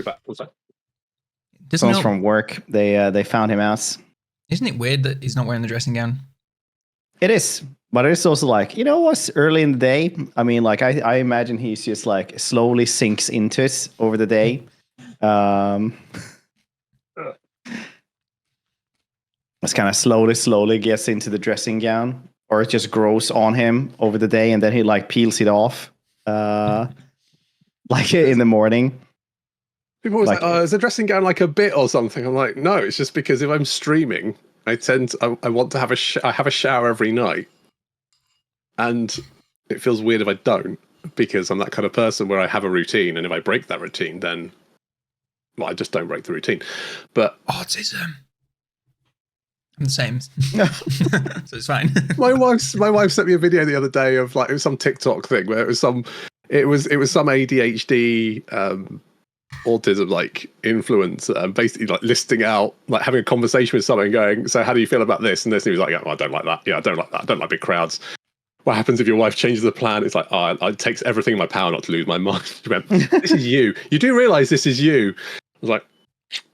be back. What's that? Someone's from work. They found him out. Isn't it weird that he's not wearing the dressing gown? It is. But it's also like, you know what's early in the day? I mean, like, I imagine he's just like slowly sinks into it over the day. It's kind of slowly gets into the dressing gown, or it just grows on him over the day, and then he like peels it off, like in the morning. People always like, oh, is the dressing gown like a bit or something? I'm like, no, it's just because if I'm streaming, I want to have I have a shower every night. And it feels weird if I don't, because I'm that kind of person where I have a routine, and if I break that routine, then I just don't break the routine. But autism. I'm the same, so it's fine. my wife sent me a video the other day of like, it was some TikTok thing where it was some ADHD autism like influencer, basically like listing out, like having a conversation with someone, going, so how do you feel about this and this? And he was like, yeah, well, I don't like that. Yeah, I don't like that. I don't like big crowds. What happens if your wife changes the plan? It's like, oh, it takes everything in my power not to lose my mind. She went, this is you. You do realise this is you. I was like,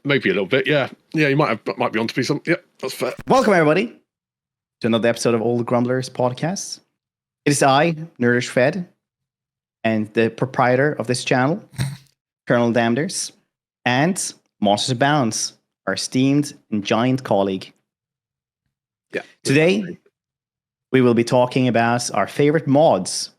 maybe a little bit, yeah. Yeah, you might be onto something. Yeah, that's fair. Welcome, everybody, to another episode of All the Grumblers podcast. It is I, Nerdish Fed, and the proprietor of this channel, COLONELDAMNEDERS, and Monsters Abound, our esteemed and giant colleague. Yeah. Today, we will be talking about our favorite mods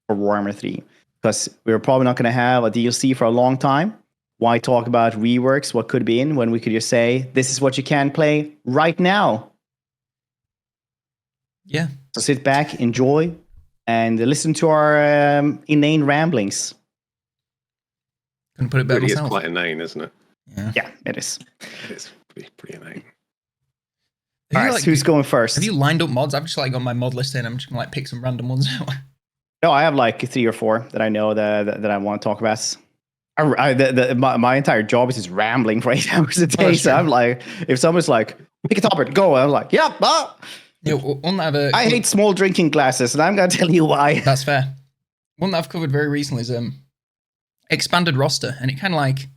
for Warhammer 3, because we're probably not going to have a DLC for a long time. Why talk about reworks, what could be in, when we could just say, this is what you can play right now. Yeah. So sit back, enjoy, and listen to our inane ramblings. Couldn't put it better It really myself. is quite inane, isn't it? Yeah, it is. It is pretty inane. All right, who's going first? Have you lined up mods? I've just like got my mod list in. I'm just gonna like pick some random ones out. No, I have like 3 or 4 that I know that I want to talk about. My entire job is just rambling for 8 hours a day. So I'm like, if someone's like, pick a topic, go. I'm like, yep. Yeah, one that I hate small drinking glasses, and I'm going to tell you why. That's fair. One that I've covered very recently is expanded roster, and it kind of like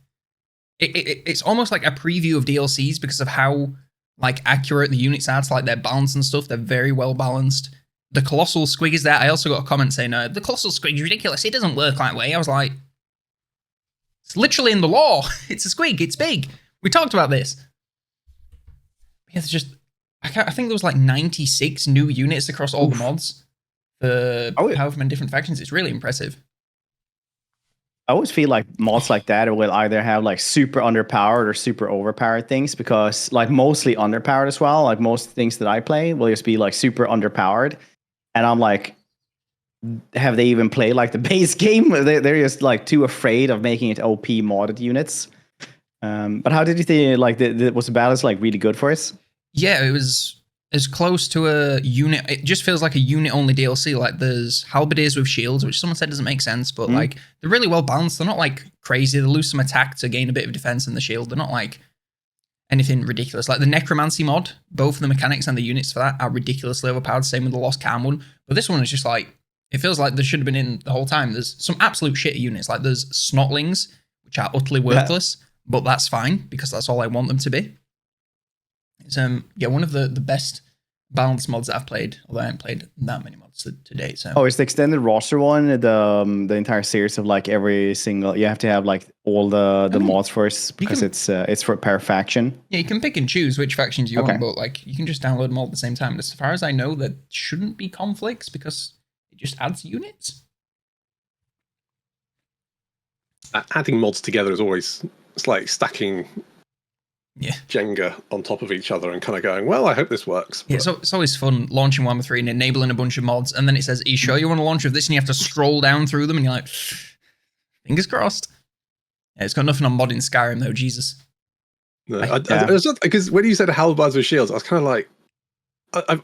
it's almost like a preview of DLCs because of how like accurate the units are to like their balance and stuff. They're very well balanced. The colossal squig is there. I also got a comment saying the colossal squig is ridiculous. It doesn't work that way. I was like, it's literally in the law. It's a squig. It's big. We talked about this. Yeah, it's just I think there was like 96 new units across all the mods for however many different factions. It's really impressive. I always feel like mods like that will either have like super underpowered or super overpowered things, because like mostly underpowered as well. Like most things that I play will just be like super underpowered. And I'm like, have they even played like the base game? They're just like too afraid of making it OP modded units. But how did you think, like, was the balance like really good for us? Yeah, it was as close to a unit. It just feels like a unit-only DLC. Like, there's halberdiers with shields, which someone said doesn't make sense, but like they're really well balanced. They're not like crazy. They lose some attack to gain a bit of defense in the shield. They're not like anything ridiculous. Like the necromancy mod, both the mechanics and the units for that are ridiculously overpowered. Same with the Lost Calm one. But this one is just like, it feels like there should have been in the whole time. There's some absolute shitty units. Like there's snotlings, which are utterly worthless, but that's fine because that's all I want them to be. It's one of the best balanced mods that I've played, although I haven't played that many mods to date. So it's the extended roster one, the entire series of like every single. You have to have like all the mods first because it's for per faction. Yeah, you can pick and choose which factions you want, but like you can just download them all at the same time. As far as I know, there shouldn't be conflicts because it just adds units. Adding mods together is always, it's like stacking Jenga on top of each other and kind of going, well, I hope this works. Yeah, so it's always fun launching Warhammer 3 and enabling a bunch of mods, and then it says, are you sure you want to launch with this? And you have to scroll down through them, and you're like, fingers crossed. Yeah, it's got nothing on modding Skyrim, though, Jesus. No, because when you said halberds with shields, I was kind of like,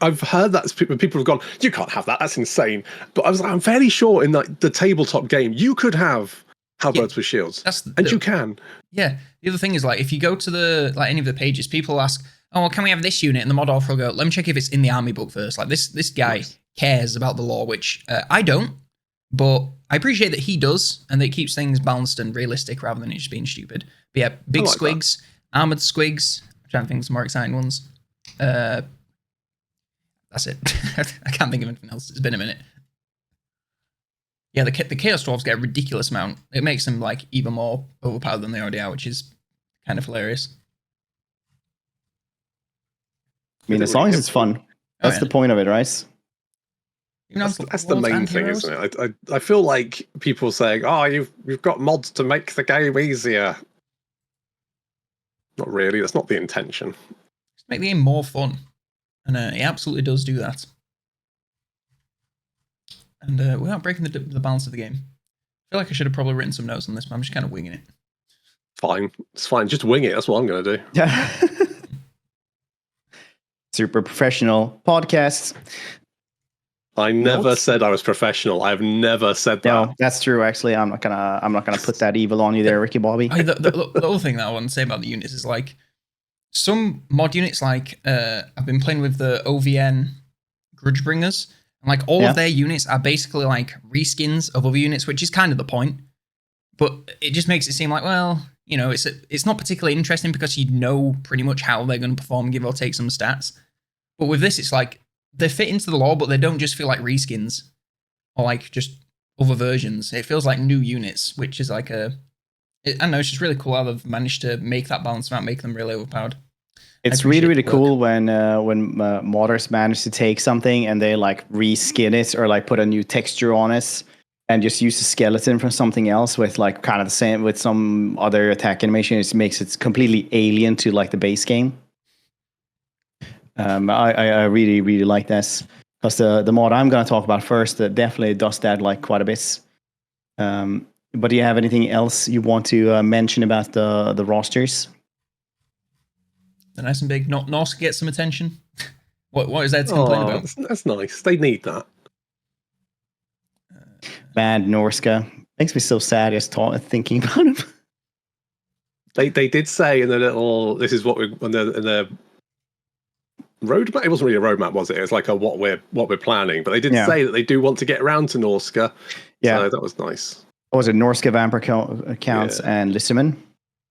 I've heard that people have gone, you can't have that, that's insane. But I was like, I'm fairly sure in like the tabletop game, you could have halberds with shields, you can. Yeah. The other thing is, like, if you go to the any of the pages, people ask, "Oh, well, can we have this unit?" And the mod author will go, "Let me check if it's in the army book first." Like this guy cares about the law, which I don't. But I appreciate that he does, and that it keeps things balanced and realistic rather than it just being stupid. But yeah, big like squigs, armored squigs. I'm trying to think of some more exciting ones. That's it. I can't think of anything else. It's been a minute. Yeah, the Chaos Dwarves get a ridiculous amount. It makes them like even more overpowered than they already are, which is kind of hilarious. I mean, as long as it's fun, that's the point of it, right? That's the main thing, isn't it? I feel like people saying, "Oh, you've got mods to make the game easier." Not really. That's not the intention. Just make the game more fun, and it absolutely does do that. And without breaking the balance of the game, I feel like I should have probably written some notes on this, but I'm just kind of winging it. Fine, it's fine. Just wing it. That's what I'm going to do. Yeah. Super professional podcasts. I never said I was professional. I've never said that. No, that's true. Actually, I'm not gonna put that evil on you there, Ricky Bobby. The other thing that I want to say about the units is like some mod units. Like I've been playing with the OVN Grudgebringers, and like all of their units are basically like reskins of other units, which is kind of the point. But it just makes it seem like, well, you know, it's not particularly interesting because you know pretty much how they're going to perform, give or take some stats. But with this, it's like they fit into the lore, but they don't just feel like reskins or like just other versions. It feels like new units, which is like I don't know, it's just really cool how they've managed to make that balance without making them really overpowered. It's really cool when modders manage to take something and they like reskin it or like put a new texture on it and just use a skeleton from something else with like kind of the same with some other attack animation. It makes it completely alien to like the base game. I really, really like this because the mod I'm going to talk about first definitely does that like quite a bit. But do you have anything else you want to mention about the rosters? They're nice and big. Norse get some attention. What is that to complain about? That's nice. They need that. Bad Norska makes me so sad just thinking about him. They did say in the little. This is what we in the roadmap. It wasn't really a roadmap, was it? It was like a what we're planning. But they did say that they do want to get around to Norska. Yeah, so that was nice. What was it? Norska Vampire Counts and Lissaman,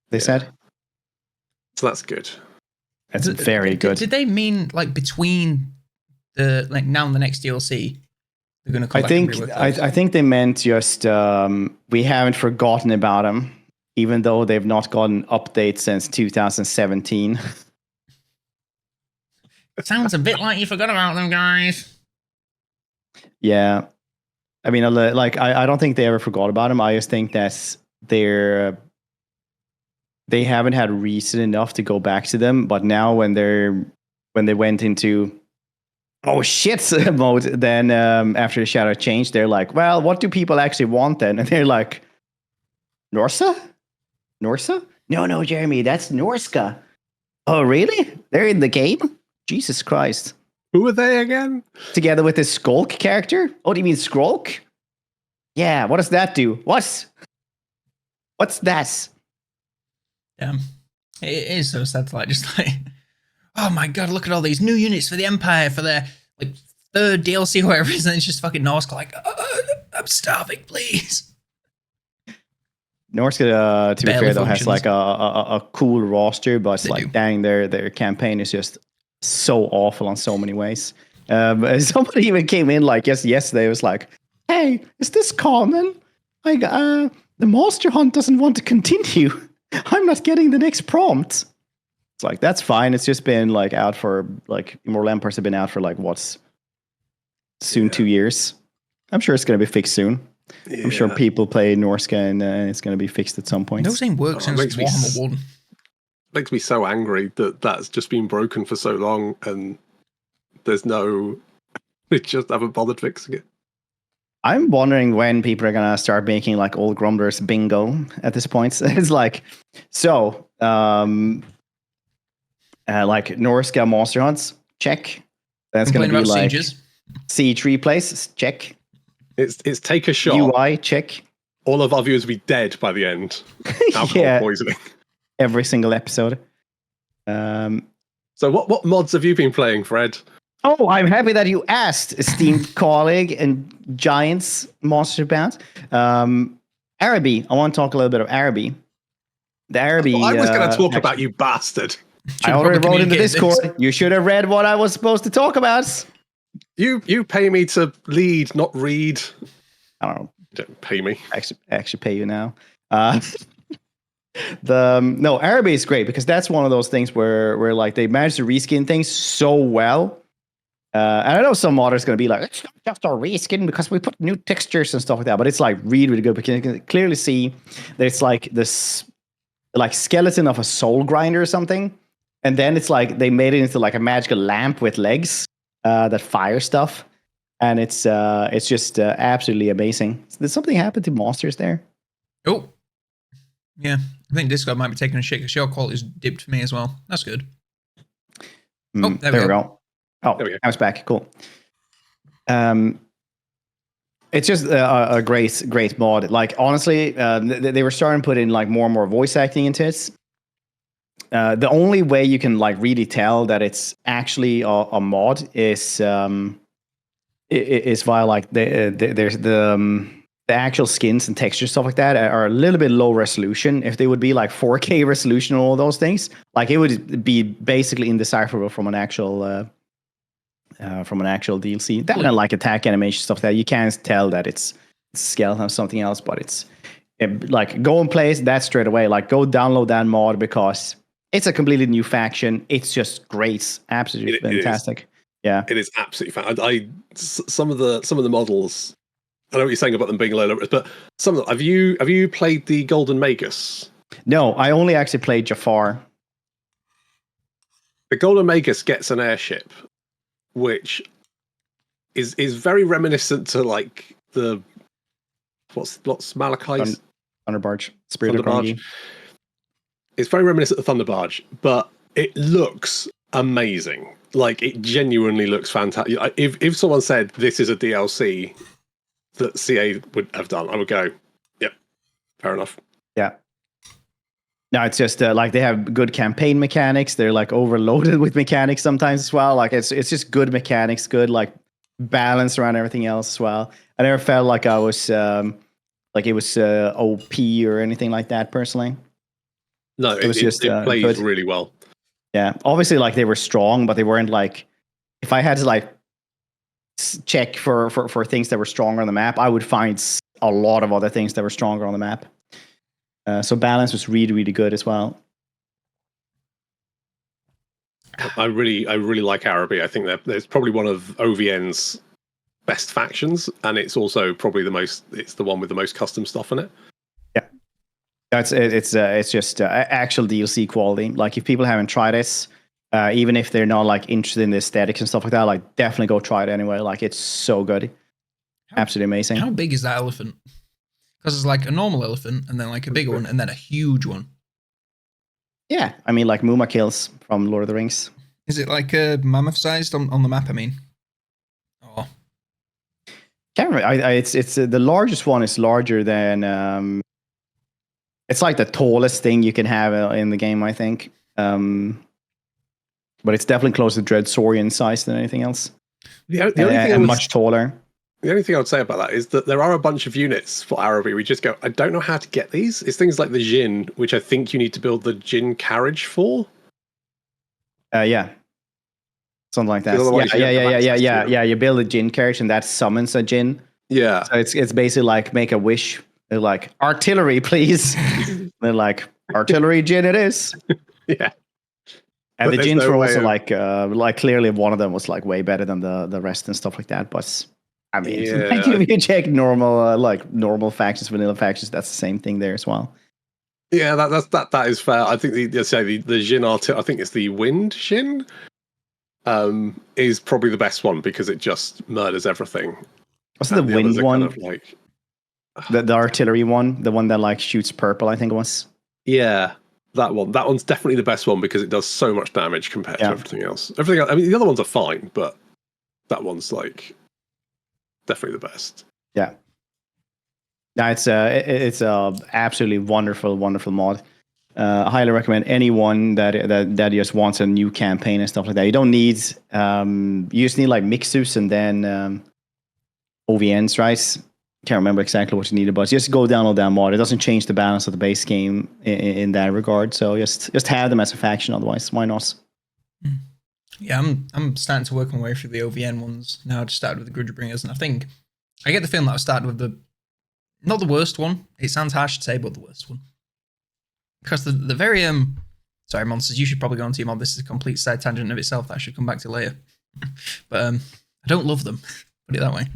they said. So that's good. That's very good. Did they mean like between the like now and the next DLC? They're going to come I think they meant just we haven't forgotten about them, even though they've not gotten updates since 2017. Sounds a bit like you forgot about them, guys. Yeah, I mean, like I don't think they ever forgot about them. I just think that they haven't had reason enough to go back to them. But now when they went into oh shit mode, then after the shadow changed, they're like, well, what do people actually want then? And they're like, Norsa? No, Jeremy, that's Norska. Oh really? They're in the game? Jesus Christ. Who are they again? Together with this Skulk character? Oh, do you mean Skrulk? Yeah, what does that do? What's that? It is so sad to like just like, oh my god, look at all these new units for the Empire for their like third DLC or whatever it is, and it's just fucking Norsk like, I'm starving, please. Norsk, to be fair though, has like a cool roster, but like dang, their campaign is just so awful on so many ways. Somebody even came in like yesterday was like, hey, is this common? Like the monster hunt doesn't want to continue. I'm not getting the next prompt. It's like, that's fine. It's just been like out for like Immortal Empires have been out for like soon 2 years. I'm sure it's going to be fixed soon. Yeah. I'm sure people play Norska and it's going to be fixed at some point. Those ain't worked since Warhammer 1. Makes me so angry that that's just been broken for so long and there's they just haven't bothered fixing it. I'm wondering when people are going to start making like old Grumblers bingo at this point. It's like, so, like Norska monster hunts, check. That's going to be like siege replays, check. It's take a shot. UI, check. All of our viewers will be dead by the end. Alcohol poisoning. Every single episode. So what mods have you been playing, Fred? Oh, I'm happy that you asked, esteemed colleague and Giants Monster Bound. Araby. I want to talk a little bit of Araby. The Araby. I was going to talk faction. about, you bastard. I already wrote in the Discord. This. You should have read what I was supposed to talk about. You pay me to lead, not read. I don't know. You don't pay me. Actually pay you now. Araby is great because that's one of those things where like they managed to reskin things so well. And I know some modders going to be like, it's not just a reskin because we put new textures and stuff like that, but it's like really good because you can clearly see that it's like this like skeleton of a soul grinder or something, and then it's like they made it into like a magical lamp with legs that fire stuff, and it's just absolutely amazing. Did something happen to monsters there? Oh, yeah. I think Discord might be taking a shit because your quality's dipped for me as well. That's good. Oh, there we go. Oh, I was back. Cool. It's just a great mod. Like honestly, they were starting to put in like more and more voice acting into it. The only way you can like really tell that it's actually a mod is via like there's the actual skins and textures, stuff like that are a little bit low resolution. If they would be like 4K resolution and all those things, like it would be basically indecipherable from an actual DLC. That and like attack animation stuff that you can't tell that it's skeleton or something else, but it's like go and play that straight away. Like go download that mod because it's a completely new faction. It's just great, absolutely fantastic. Yeah, it is absolutely fan. Some of the models. I know what you're saying about them being low, but some of them. Have you played the Golden Magus? No, I only actually played Jafar. The Golden Magus gets an airship, which is very reminiscent to like the what's Malachi's Thunderbarge, Spirit of Grangi. It's very reminiscent of Thunderbarge, but it looks amazing. Like it genuinely looks fantastic. If someone said this is a DLC that CA would have done, I would go, yep, fair enough. Yeah. No, it's just like they have good campaign mechanics. They're like overloaded with mechanics sometimes as well. Like it's just good mechanics, good like balance around everything else as well. I never felt like I was like it was OP or anything like that personally. No, it plays good. Really well. Yeah, obviously like they were strong, but they weren't like. If I had to like check for things that were stronger on the map, I would find a lot of other things that were stronger on the map. So balance was really, really good as well. I really like Araby. I think there's probably one of OVN's best factions, and it's also probably it's the one with the most custom stuff in it. Yeah, it's just actual DLC quality. Like if people haven't tried this, even if they're not like interested in the aesthetics and stuff like that, like definitely go try it anyway. Like it's so good, absolutely amazing. How big is that elephant? Because it's like a normal elephant, and then like a bigger one, and then a huge one. Yeah, I mean like Muma kills from Lord of the Rings. Is it like mammoth-sized on the map? I mean, oh, can't remember. It's the largest one is larger than. It's like the tallest thing you can have in the game, I think. But it's definitely closer to Dreadsaurian size than anything else. The only thing much taller. The only thing I would say about that is that there are a bunch of units for Araby. We just go, I don't know how to get these. It's things like the Jinn, which I think you need to build the Jinn carriage for. Yeah. Something like that. Yeah. You build a Jinn carriage and that summons a Jinn. Yeah. So it's basically like make a wish. They're like, artillery, please. They're like, artillery Jinn it is. Yeah. And the Jinns were also like clearly one of them was like way better than the rest and stuff like that. But I mean, if you check normal factions, vanilla factions, that's the same thing there as well. Yeah, that is fair. I think the Jinn I think it's the Wind Jinn, is probably the best one because it just murders everything. Wasn't the Wind one kind of like the artillery one, the one that like shoots purple? I think it was. Yeah, that one. That one's definitely the best one because it does so much damage compared to everything else. Everything else, I mean, the other ones are fine, but that one's like definitely the best. Yeah. No, it's a absolutely wonderful mod. I highly recommend anyone that just wants a new campaign and stuff like that. You don't need you just need like Mixus and then OVNs, right? Can't remember exactly what you needed, but just go download that mod. It doesn't change the balance of the base game in that regard. So just have them as a faction. Otherwise, why not? Yeah, I'm starting to work my way through the OVN ones now. I just started with the Grudgebringers, and I think I get the feeling that I started with not the worst one. It sounds harsh to say, but the worst one. Because the very sorry, monsters, you should probably go on to your mod. This is a complete side tangent of itself that I should come back to later. But I don't love them. Put it that way.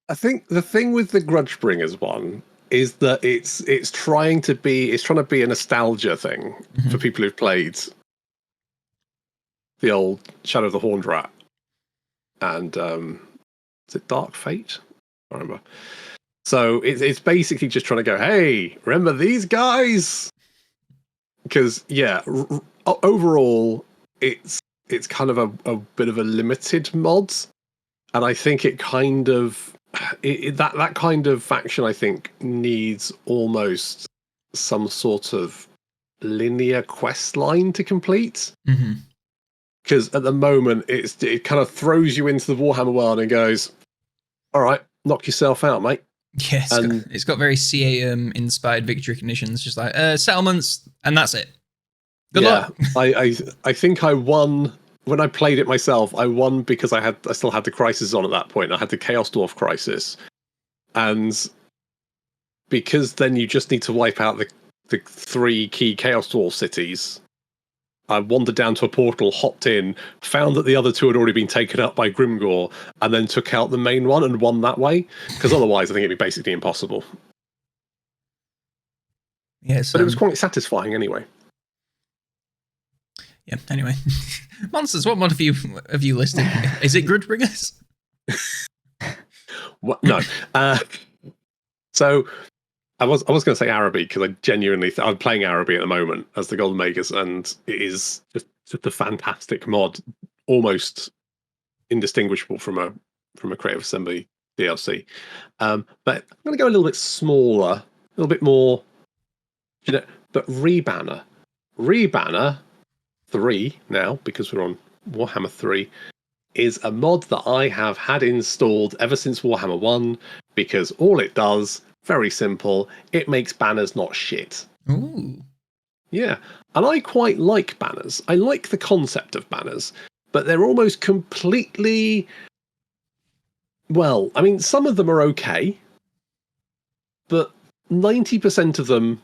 I think the thing with the Grudgebringers one is that it's trying to be a nostalgia thing for people who've played the old Shadow of the Horned Rat and is it Dark Fate? I don't remember. So it's basically just trying to go, hey, remember these guys? Because yeah, overall it's kind of a bit of a limited mod, and I think it kind of that kind of faction I think needs almost some sort of linear quest line to complete. Because at the moment it kind of throws you into the Warhammer world and goes, all right, knock yourself out, mate. Yeah, it's got very CA inspired victory conditions, just like settlements, and that's it. Good luck. I think I won when I played it myself. I won because I still had the crisis on at that point. I had the Chaos Dwarf crisis, and because then you just need to wipe out the 3 key Chaos Dwarf cities. I wandered down to a portal, hopped in, found that the other 2 had already been taken up by Grimgor, and then took out the main one and won that way. Because otherwise, I think it'd be basically impossible. Yeah, but it was quite satisfying anyway. Yeah. Anyway, monsters. What mod have you listed? Is it Grudgebringers? What? No. So. I was going to say Araby because I genuinely I'm playing Araby at the moment as the Golden Magus, and it is just a fantastic mod, almost indistinguishable from a Creative Assembly DLC. But I'm going to go a little bit smaller, a little bit more, But Rebanner 3 now, because we're on Warhammer 3, is a mod that I have had installed ever since Warhammer 1 because all it does. Very simple. It makes banners not shit. Ooh. Yeah. And I quite like banners. I like the concept of banners, but they're almost completely... Well, I mean, some of them are okay, but 90% of them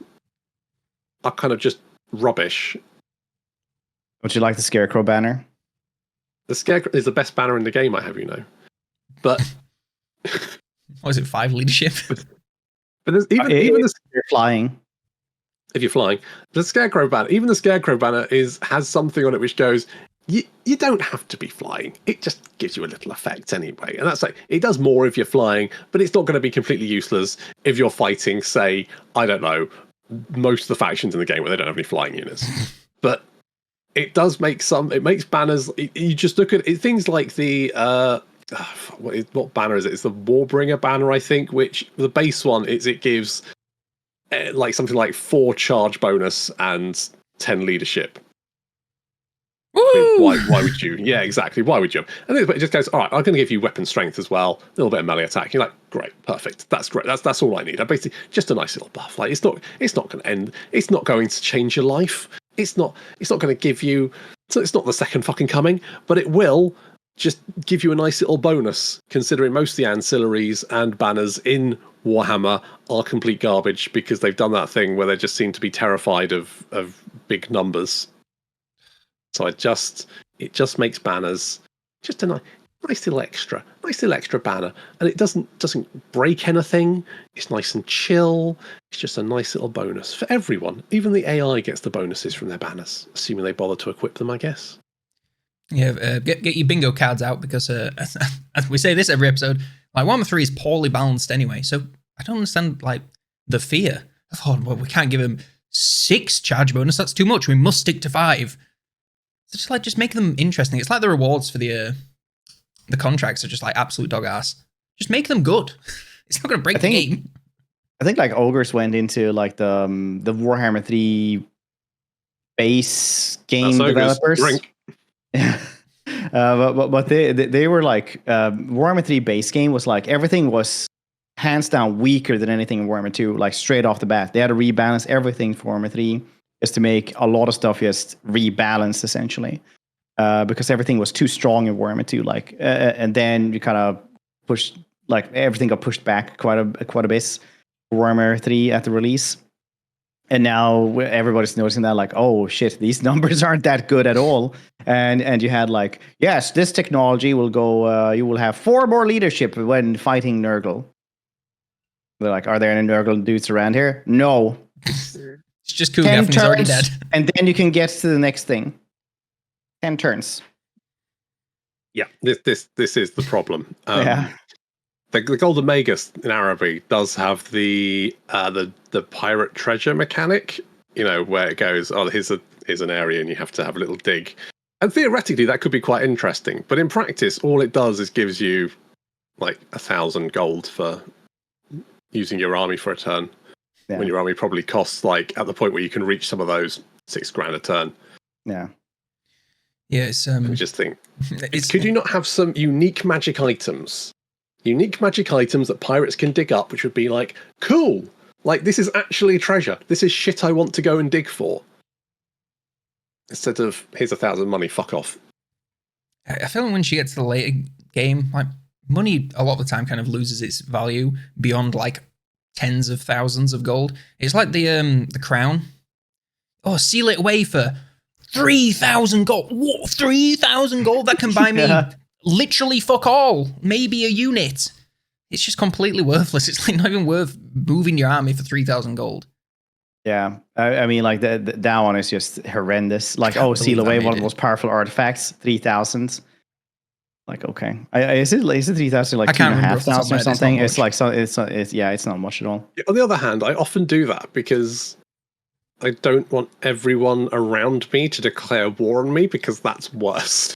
are kind of just rubbish. Would you like the Scarecrow banner? The Scarecrow is the best banner in the game, I have you know. But... What is it, 5 leadership? But there's even if you're flying. If you're flying, the Scarecrow banner, even the Scarecrow banner has something on it which goes, you don't have to be flying. It just gives you a little effect anyway. And that's like, it does more if you're flying, but it's not going to be completely useless if you're fighting, say, I don't know, most of the factions in the game where they don't have any flying units. But it does make it makes banners, you just look at it, things like the, what banner is it? It's the Warbringer banner, I think, which the base one is it gives like something like 4 charge bonus and 10 leadership. I mean, why would you? Yeah, exactly. Why would you? And it just goes, all right, I'm going to give you weapon strength as well, a little bit of melee attack. You're like, great, perfect. That's great. That's all I need. I basically just a nice little buff. Like it's not going to end. It's not going to change your life. It's not going to give you. So it's not the second fucking coming, but it will just give you a nice little bonus, considering most of the ancillaries and banners in Warhammer are complete garbage because they've done that thing where they just seem to be terrified of big numbers. So it just makes banners just a nice little extra banner, and it doesn't break anything. It's nice and chill. It's just a nice little bonus for everyone. Even the AI gets the bonuses from their banners, assuming they bother to equip them, I guess. Yeah, get your bingo cards out because as we say this every episode, like Warhammer 3 is poorly balanced anyway. So I don't understand like the fear of well, we can't give him 6 charge bonus. That's too much. We must stick to 5. So just make them interesting. It's like the rewards for the contracts are just like absolute dog ass. Just make them good. It's not going to break the game. I think like ogres went into like the Warhammer 3 base game developers. Drink. But they were like Warhammer 3 base game was like everything was hands down weaker than anything in Warhammer 2, like straight off the bat. They had to rebalance everything for Warhammer 3 just to make a lot of stuff just rebalance essentially. Because everything was too strong in Warhammer 2, like and then you kind of pushed, like everything got pushed back quite a bit for Warhammer 3 at the release. And now everybody's noticing that, like, oh shit, these numbers aren't that good at all. And you had like, yes, this technology will go. You will have 4 more leadership when fighting Nurgle. They're like, are there any Nurgle dudes around here? No. It's just Kugath and he's already dead. And then you can get to the next thing. 10 turns. Yeah, this is the problem. Yeah. The Golden Magus in Araby does have the pirate treasure mechanic, you know, where it goes, oh, here's an area and you have to have a little dig. And theoretically, that could be quite interesting. But in practice, all it does is gives you like 1,000 gold for using your army for a turn. Yeah. When your army probably costs, like, at the point where you can reach some of those, 6 grand a turn. Yeah. Yeah, it's I just think, could you not have some unique magic items? Unique magic items that pirates can dig up, which would be like, cool, like this is actually treasure. This is shit I want to go and dig for. Instead of, here's 1,000 money, fuck off. I feel like when you get to the later game, like money a lot of the time kind of loses its value beyond like tens of thousands of gold. It's like the crown. Oh, seal it away for 3,000 gold. What? 3,000 gold? That can buy me literally fuck all. Maybe a unit. It's just completely worthless. It's like not even worth moving your army for 3,000 gold. Yeah, I mean, like that one is just horrendous. Like, oh, seal away one of the most powerful artifacts, 3,000. Like, okay, is it 3,000 like 2,500 or something? It's like it's not much at all. On the other hand, I often do that because I don't want everyone around me to declare war on me because that's worse.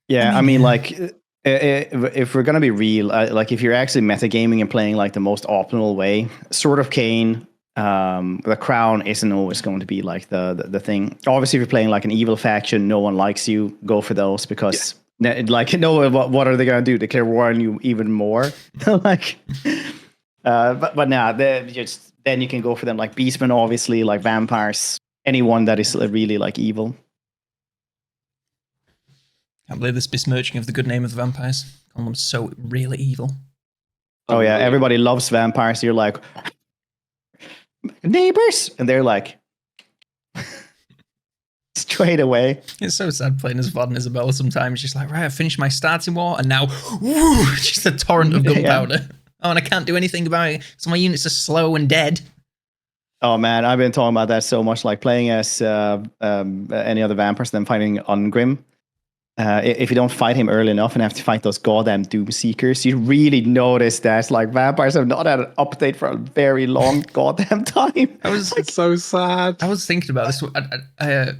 Yeah, I mean, like, if we're gonna be real, like, if you're actually metagaming and playing like the most optimal way, Sword of Cain, the crown isn't always going to be like the thing. Obviously, if you're playing like an evil faction, no one likes you. Go for those because, like, no, what are they gonna do? Declare war on you even more? Like, but now then you can go for them like beastmen, obviously, like vampires, anyone that is really like evil. I believe this besmirching of the good name of the vampires. Calling them so really evil. Oh yeah, everybody loves vampires. You're like, neighbors, and they're like, straight away. It's so sad playing as Vlad and Isabella sometimes. Just like, right, I finished my starting war, and now, woo, just a torrent of gunpowder. Yeah. Oh, and I can't do anything about it, so my units are slow and dead. Oh man, I've been talking about that so much, like playing as any other vampires than fighting Ungrim. If you don't fight him early enough and have to fight those goddamn Doom Seekers, you really notice that like vampires have not had an update for a very long goddamn time. It's so sad. I was thinking about this. I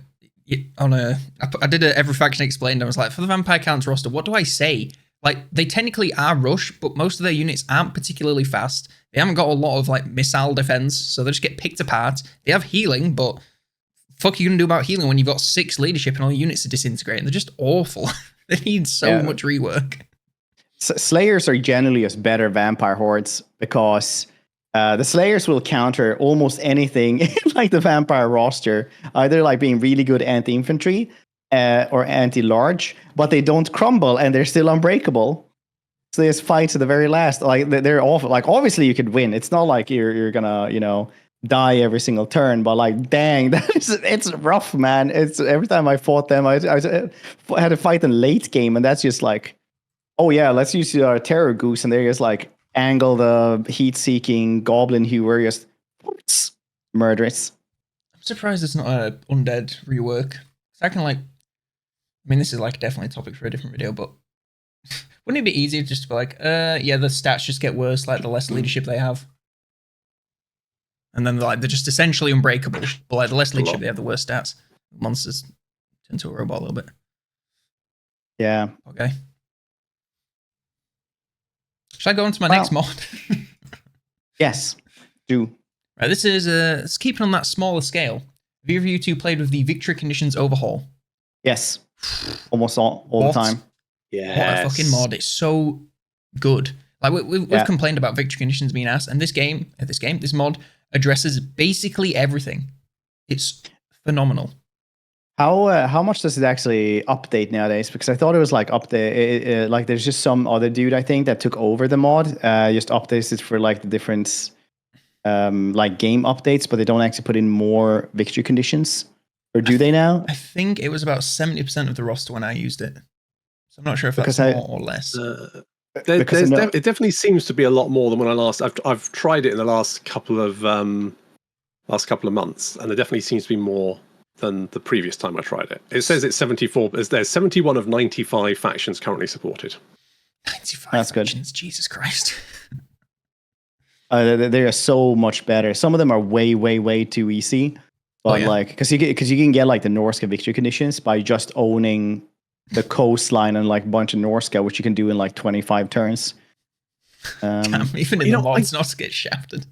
did a Every Faction Explained. I was like, for the Vampire Counts roster, what do I say? Like, they technically are rush, but most of their units aren't particularly fast. They haven't got a lot of like missile defense, so they just get picked apart. They have healing, but fuck are you gonna do about healing when you've got 6 leadership and all your units are disintegrating? They're just awful. They need so much rework. Slayers are generally just better vampire hordes because the Slayers will counter almost anything in like the vampire roster, either like being really good anti-infantry or anti-large, but they don't crumble and they're still unbreakable. So they just fight to the very last. Like they're awful. Like obviously you could win. It's not like you're gonna die every single turn, but like, dang, it's rough, man. It's every time I fought them, I had to fight in late game, and that's just like, oh yeah, let's use our terror goose, and they just like angle the heat-seeking goblin hewer, just murderous. I'm surprised it's not an undead rework. So I can like, I mean, this is like definitely a topic for a different video, but wouldn't it be easier just to be like, yeah, the stats just get worse, like the less leadership they have. And then they're just essentially unbreakable. But like the less leadership, they have the worst stats. Monsters turn to a robot a little bit. Yeah. Okay. Should I go on to my next mod? Yes, do. Right, this is it's keeping on that smaller scale. Have either of you two played with the victory conditions overhaul? Yes, almost all the time. Yes. What a fucking mod! It's so good. Like we've complained about victory conditions being asked, and this mod addresses basically everything. It's phenomenal. How much does it actually update nowadays? Because I thought it was like update, like there's just some other dude I think that took over the mod, just updates it for like the different like game updates, but they don't actually put in more victory conditions, or do they now? I think it was about 70% of the roster when I used it, so I'm not sure if that's more or less. It definitely seems to be a lot more than when I last. I've tried it in the last couple of months, and there definitely seems to be more than the previous time I tried it. It says it's 74. There's 71 of 95 factions currently supported. 95 That's factions, good. Jesus Christ. They are so much better. Some of them are way too easy, but like because you can get like the Norska victory conditions by just owning the coastline and like a bunch of Norska, which you can do in like 25 turns. Damn, even in the mods, not to get shafted.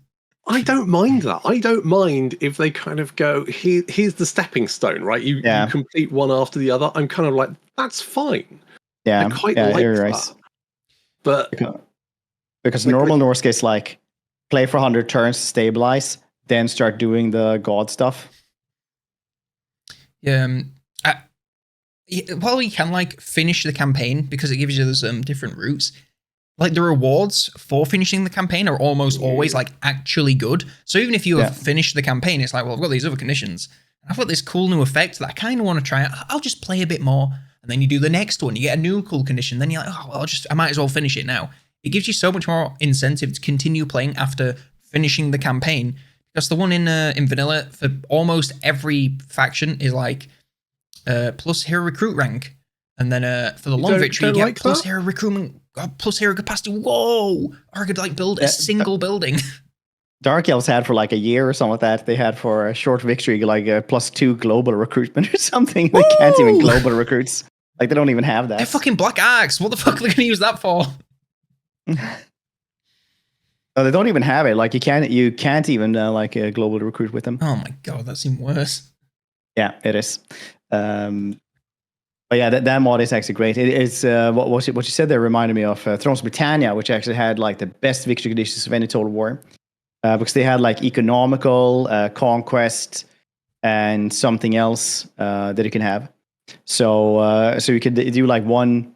I don't mind that. I don't mind if they kind of go, here's the stepping stone, right? You complete one after the other. I'm kind of like, that's fine. Yeah, I quite like that. Right. But because normal Norska is like play for 100 turns, stabilize, then start doing the god stuff. Yeah. While you can like finish the campaign because it gives you those different routes, like the rewards for finishing the campaign are almost always like actually good. So even if you have finished the campaign, it's like, well, I've got these other conditions. I've got this cool new effect that I kind of want to try out. I'll just play a bit more. And then you do the next one, you get a new cool condition. Then you're like, oh, well, I might as well finish it now. It gives you so much more incentive to continue playing after finishing the campaign. Because the one in vanilla for almost every faction is like plus hero recruit rank. And then for the long victory, you get like plus hero recruitment, plus hero capacity. Whoa! Or I could like build a single building. Dark Elves had for like a year or something like that. They had for a short victory like a +2 global recruitment or something. They can't even global recruits. Like they don't even have that. They're fucking Black Axe. What the fuck are they going to use that for? Oh, they don't even have it. Like you can't even like a global recruit with them. Oh my god, that's even worse. Yeah, it is. But yeah, that mod is actually great. It is what you said there reminded me of Thrones of Britannia, which actually had like the best victory conditions of any total war, because they had like economical, conquest, and something else that you can have. So you could do like one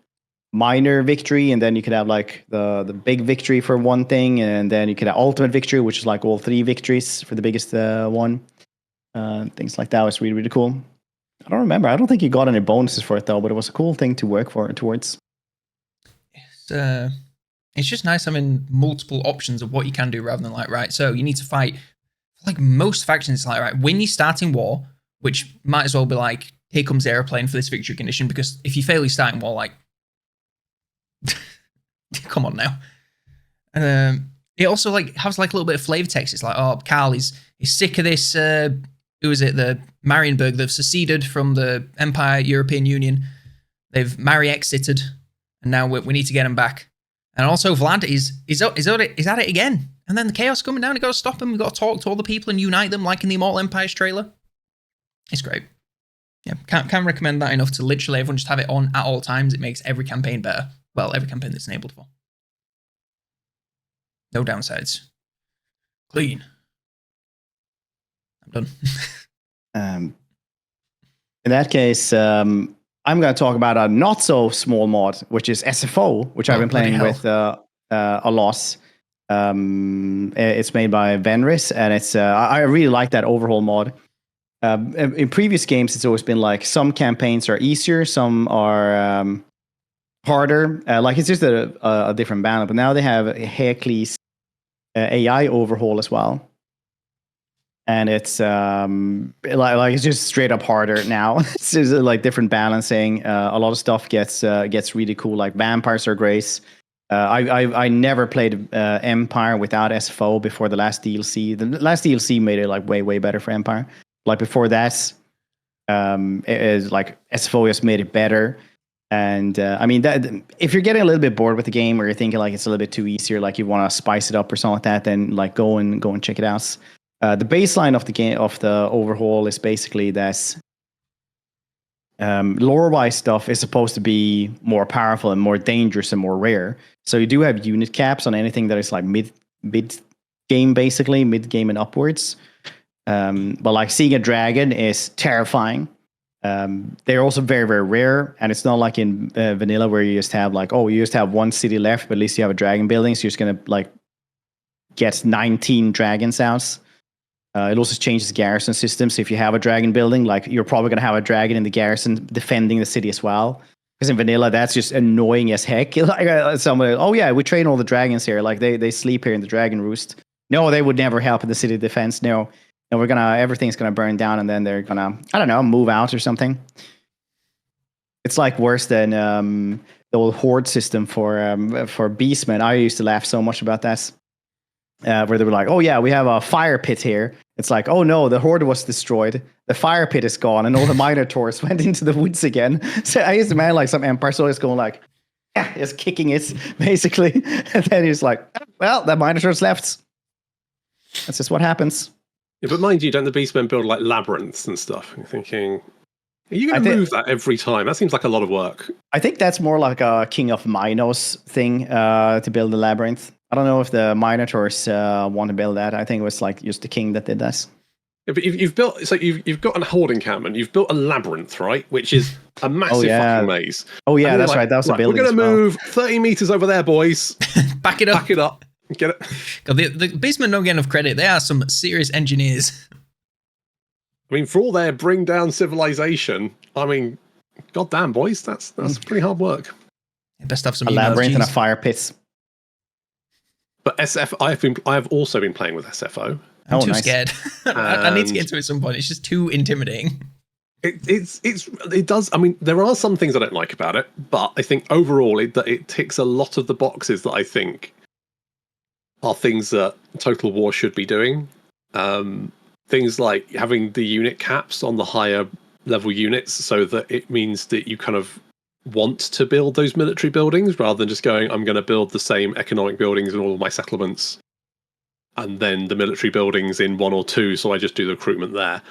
minor victory, and then you could have like the big victory for one thing, and then you could have ultimate victory, which is like all 3 victories for the biggest one. Things like that was really, really cool. I don't remember. I don't think you got any bonuses for it though, but it was a cool thing to work towards. It's just nice having multiple options of what you can do rather than like, right, so you need to fight. Like most factions, it's like, right, win your starting war, which might as well be like, here comes the airplane for this victory condition, because if you fail your starting war, like, come on now. And it also like has like a little bit of flavor text. It's like, oh, Carl is sick of this. Who is it? The Marienburg. They've seceded from the Empire, European Union. They've exited, and now we need to get them back. And also, Vlad is at it again. And then the chaos coming down. You got to stop them. You got to talk to all the people and unite them, like in the Immortal Empires trailer. It's great. Yeah, can't recommend that enough to literally everyone just have it on at all times. It makes every campaign better. Well, every campaign that's enabled for. No downsides. Clean. I'm done. In that case, I'm going to talk about a not so small mod, which is SFO, which I've been playing with a lot. It's made by Venris, and it's I really like that Overhaul mod. In previous games, it's always been like some campaigns are easier, some are harder. Like it's just a different balance. But now they have Heracles AI Overhaul as well, and it's like it's just straight up harder now. It's just like different balancing. A lot of stuff gets really cool. Like vampires are great. I never played Empire without SFO before the last DLC. The last DLC made it like way better for Empire. Like before that, it is like SFO just made it better. And I mean, that if you're getting a little bit bored with the game, or you're thinking like it's a little bit too easy, or like you want to spice it up or something like that, then like go and check it out. The baseline of the game, of the Overhaul, is basically that lore-wise stuff is supposed to be more powerful and more dangerous and more rare. So you do have unit caps on anything that is like mid game, basically mid game and upwards. But like seeing a dragon is terrifying. They're also very, very rare, and it's not like in vanilla where you just have like, oh, you just have one city left, but at least you have a dragon building, so you're just gonna like get 19 dragons out. It also changes the garrison system, so if you have a dragon building, like you're probably gonna have a dragon in the garrison defending the city as well. Because in vanilla, that's just annoying as heck. Like somebody, oh yeah, we train all the dragons here, like they sleep here in the dragon roost. No, they would never help in the city defense. No. And everything's gonna burn down, and then they're gonna, I don't know, move out or something. It's like worse than the old horde system for beastmen. I used to laugh so much about that, where they were like, "Oh yeah, we have a fire pit here." It's like, "Oh no, the horde was destroyed. The fire pit is gone, and all the minotaurs went into the woods again." So I used to imagine like some empire soldiers going like, "Yeah," just kicking it basically, and then he's like, "Well, the minotaurs left." That's just what happens. Yeah, but mind you, don't the beastmen build like labyrinths and stuff? You're thinking, are you going to move that every time? That seems like a lot of work. I think that's more like a King of Minos thing, to build a labyrinth. I don't know if the Minotaurs want to build that. I think it was like just the king that did that. Yeah, but you've built, so you've got a horde encampment. You've built a labyrinth, right? Which is a massive fucking maze. Oh yeah, that's like, right. That was a building. We're going to move 30 meters over there, boys. Back it up. Back it up. Get it? God, the beastmen don't get enough credit. They are some serious engineers. I mean, for all their bring down civilization, I mean, goddamn, boys, that's pretty hard work. Best have some a labyrinth and a fire pit. But I have also been playing with SFO. I'm too scared. I need to get into it at some point. It's just too intimidating. It does. I mean, there are some things I don't like about it, but I think overall it ticks a lot of the boxes that I think are things that Total War should be doing. Things like having the unit caps on the higher level units, so that it means that you kind of want to build those military buildings rather than just going, I'm going to build the same economic buildings in all of my settlements, and then the military buildings in one or two, so I just do the recruitment there.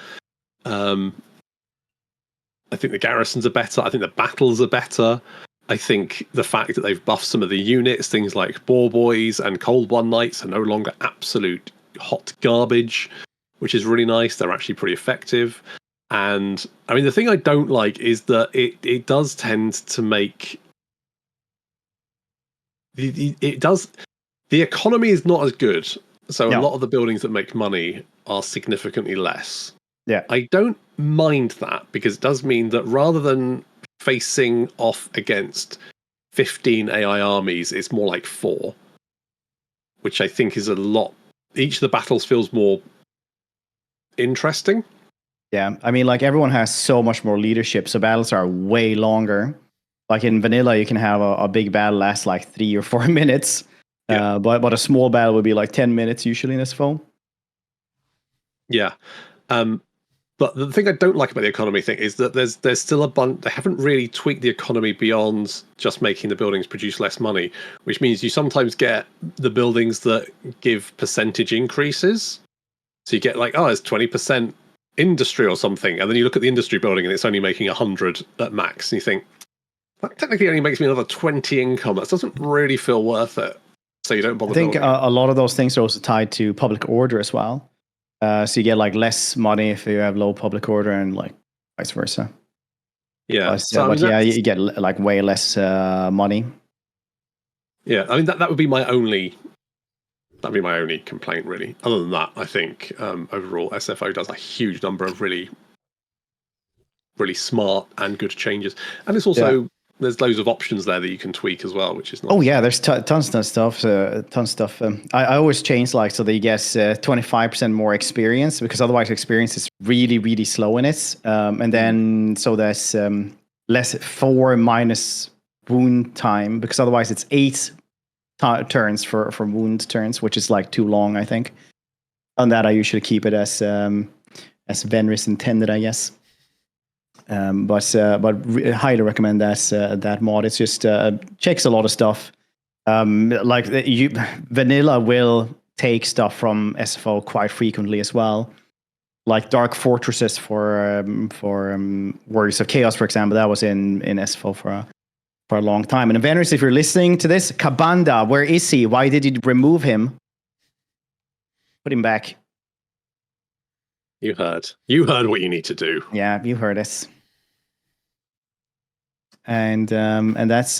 I think the garrisons are better. I think the battles are better. I think the fact that they've buffed some of the units, things like Boar Boys and Cold One Knights, are no longer absolute hot garbage, which is really nice. They're actually pretty effective. And I mean, the thing I don't like is that it does tend to make the economy is not as good. So a lot of the buildings that make money are significantly less. Yeah, I don't mind that, because it does mean that rather than facing off against 15 AI armies, it's more like 4, which I think is a lot. Each of the battles feels more interesting. Yeah, I mean, like everyone has so much more leadership, so battles are way longer. Like in vanilla, you can have a big battle last like 3 or 4 minutes, but a small battle would be like 10 minutes usually in SFO. Yeah. But the thing I don't like about the economy thing is that there's still a bunch. They haven't really tweaked the economy beyond just making the buildings produce less money, which means you sometimes get the buildings that give percentage increases. So you get like, oh, it's 20% industry or something, and then you look at the industry building and it's only making 100 at max, and you think, that technically only makes me another 20 income. That doesn't really feel worth it. So you don't bother. I think a lot of those things are also tied to public order as well. So you get like less money if you have low public order, and like vice versa. Yeah, you get like way less money. Yeah, I mean that would be my only. That'd be my only complaint, really. Other than that, I think overall SFO does a huge number of really, really smart and good changes, and it's also there's loads of options there that you can tweak as well, which is nice. Oh yeah, there's tons of stuff. I always change like so that you get 25% more experience, because otherwise experience is really, really slow in it. And then so there's less 4 minus wound time, because otherwise it's 8 turns for wound turns, which is like too long, I think. On that, I usually keep it as Venris intended, I guess. Highly recommend that mod. It's just checks a lot of stuff. Vanilla will take stuff from SFO quite frequently as well, like Dark Fortresses for Warriors of Chaos, for example. That was in SFO for a long time. And Avengers, if you're listening to this, Kabanda, where is he? Why did you remove him? Put him back. You heard what you need to do. Yeah, you heard us. And that's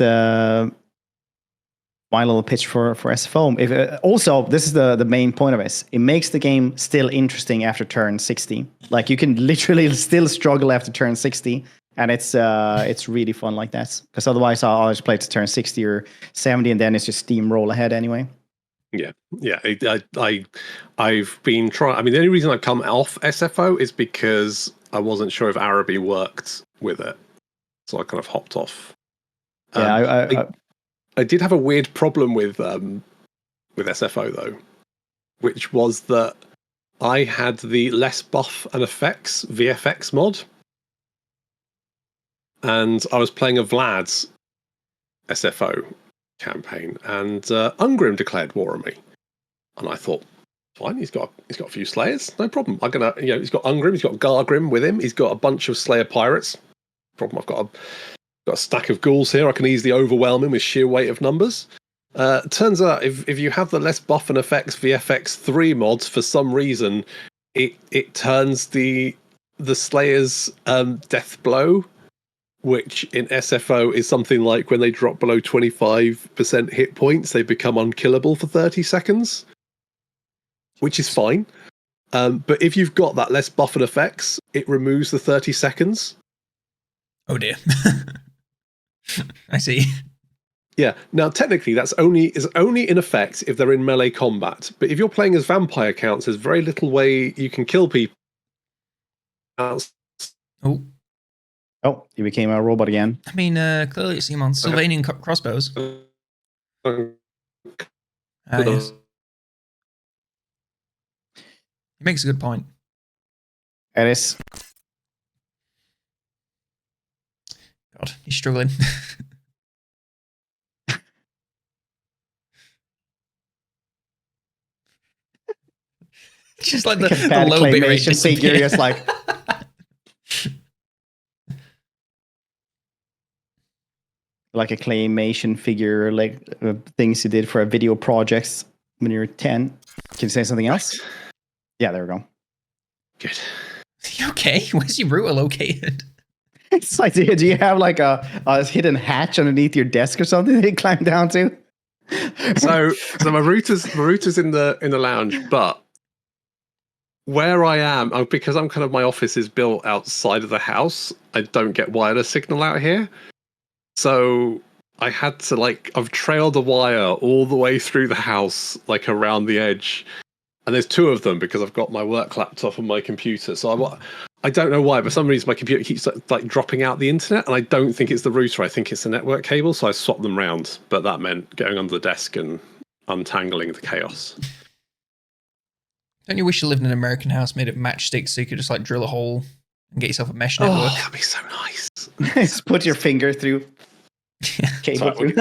my little pitch for SFO. Also, this is the main point of it. It makes the game still interesting after turn 60. Like, you can literally still struggle after turn 60, and it's really fun like that. Because otherwise, I'll always play to turn 60 or 70, and then it's just steamroll ahead anyway. Yeah. I've been trying. I mean, the only reason I've come off SFO is because I wasn't sure if Araby worked with it, so I kind of hopped off. Yeah, I did have a weird problem with SFO though, which was that I had the less buff and effects VFX mod, and I was playing a Vlad's SFO campaign, and Ungrim declared war on me, and I thought, fine, he's got a few Slayers, no problem. I'm gonna, he's got Ungrim, he's got Gargrim with him, he's got a bunch of Slayer pirates. Problem, I've got a stack of ghouls here. I can easily overwhelm him with sheer weight of numbers. Turns out, if you have the less buff and effects VFX 3 mods, for some reason, it turns the Slayer's death blow, which in SFO is something like when they drop below 25% hit points, they become unkillable for 30 seconds, which is fine. But if you've got that less buff and effects, it removes the 30 seconds. Oh dear. I see. Yeah. Now, technically, is only in effect if they're in melee combat. But if you're playing as vampire counts, there's very little way you can kill people. Oh, he became a robot again. I mean, clearly it's him on Sylvanian crossbows. Yes. He makes a good point. It is. God, he's struggling. Just like the low bit rate figure, just like. Like a claymation figure, like things you did for a video projects when you were 10. Can you say something else? Yeah, there we go. Good. You okay? Where's your router located? It's like, do you have like a hidden hatch underneath your desk or something that you climb down to? So my router's in the lounge, but where I am, because I'm kind of, my office is built outside of the house, I don't get wireless signal out here. So I had to I've trailed a wire all the way through the house, like around the edge. And there's two of them because I've got my work laptop and my computer. So I don't know why, but for some reason my computer keeps dropping out the internet, and I don't think it's the router. I think it's the network cable. So I swapped them round, but that meant going under the desk and untangling the chaos. Don't you wish you lived in an American house made of matchsticks so you could just drill a hole and get yourself a mesh network? Oh, that'd be so nice. Just put your finger through. Cable through.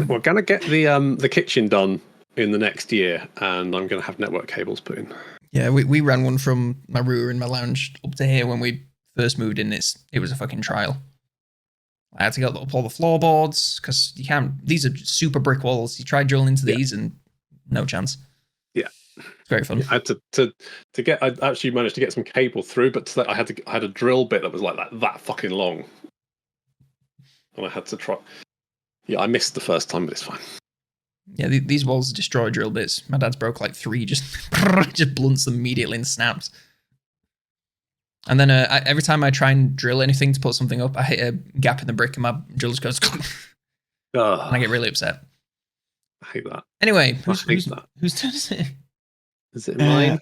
We're gonna get the kitchen done in the next year, and I'm gonna have network cables put in. Yeah, we ran one from my router in my lounge up to here when we first moved in. It was a fucking trial. I had to get up all the floorboards because you can't. These are super brick walls. You try drilling into these and no chance. Yeah, it's very fun. I had to get. I actually managed to get some cable through, but I had a drill bit that was like that fucking long, and I had to try. Yeah, I missed the first time, but it's fine. Yeah, these walls destroy drill bits. My dad's broke 3, just blunts them immediately and snaps. And then every time I try and drill anything to put something up, I hit a gap in the brick and my drill just goes. And I get really upset. I hate that. Anyway, whose turn is it? Is it mine?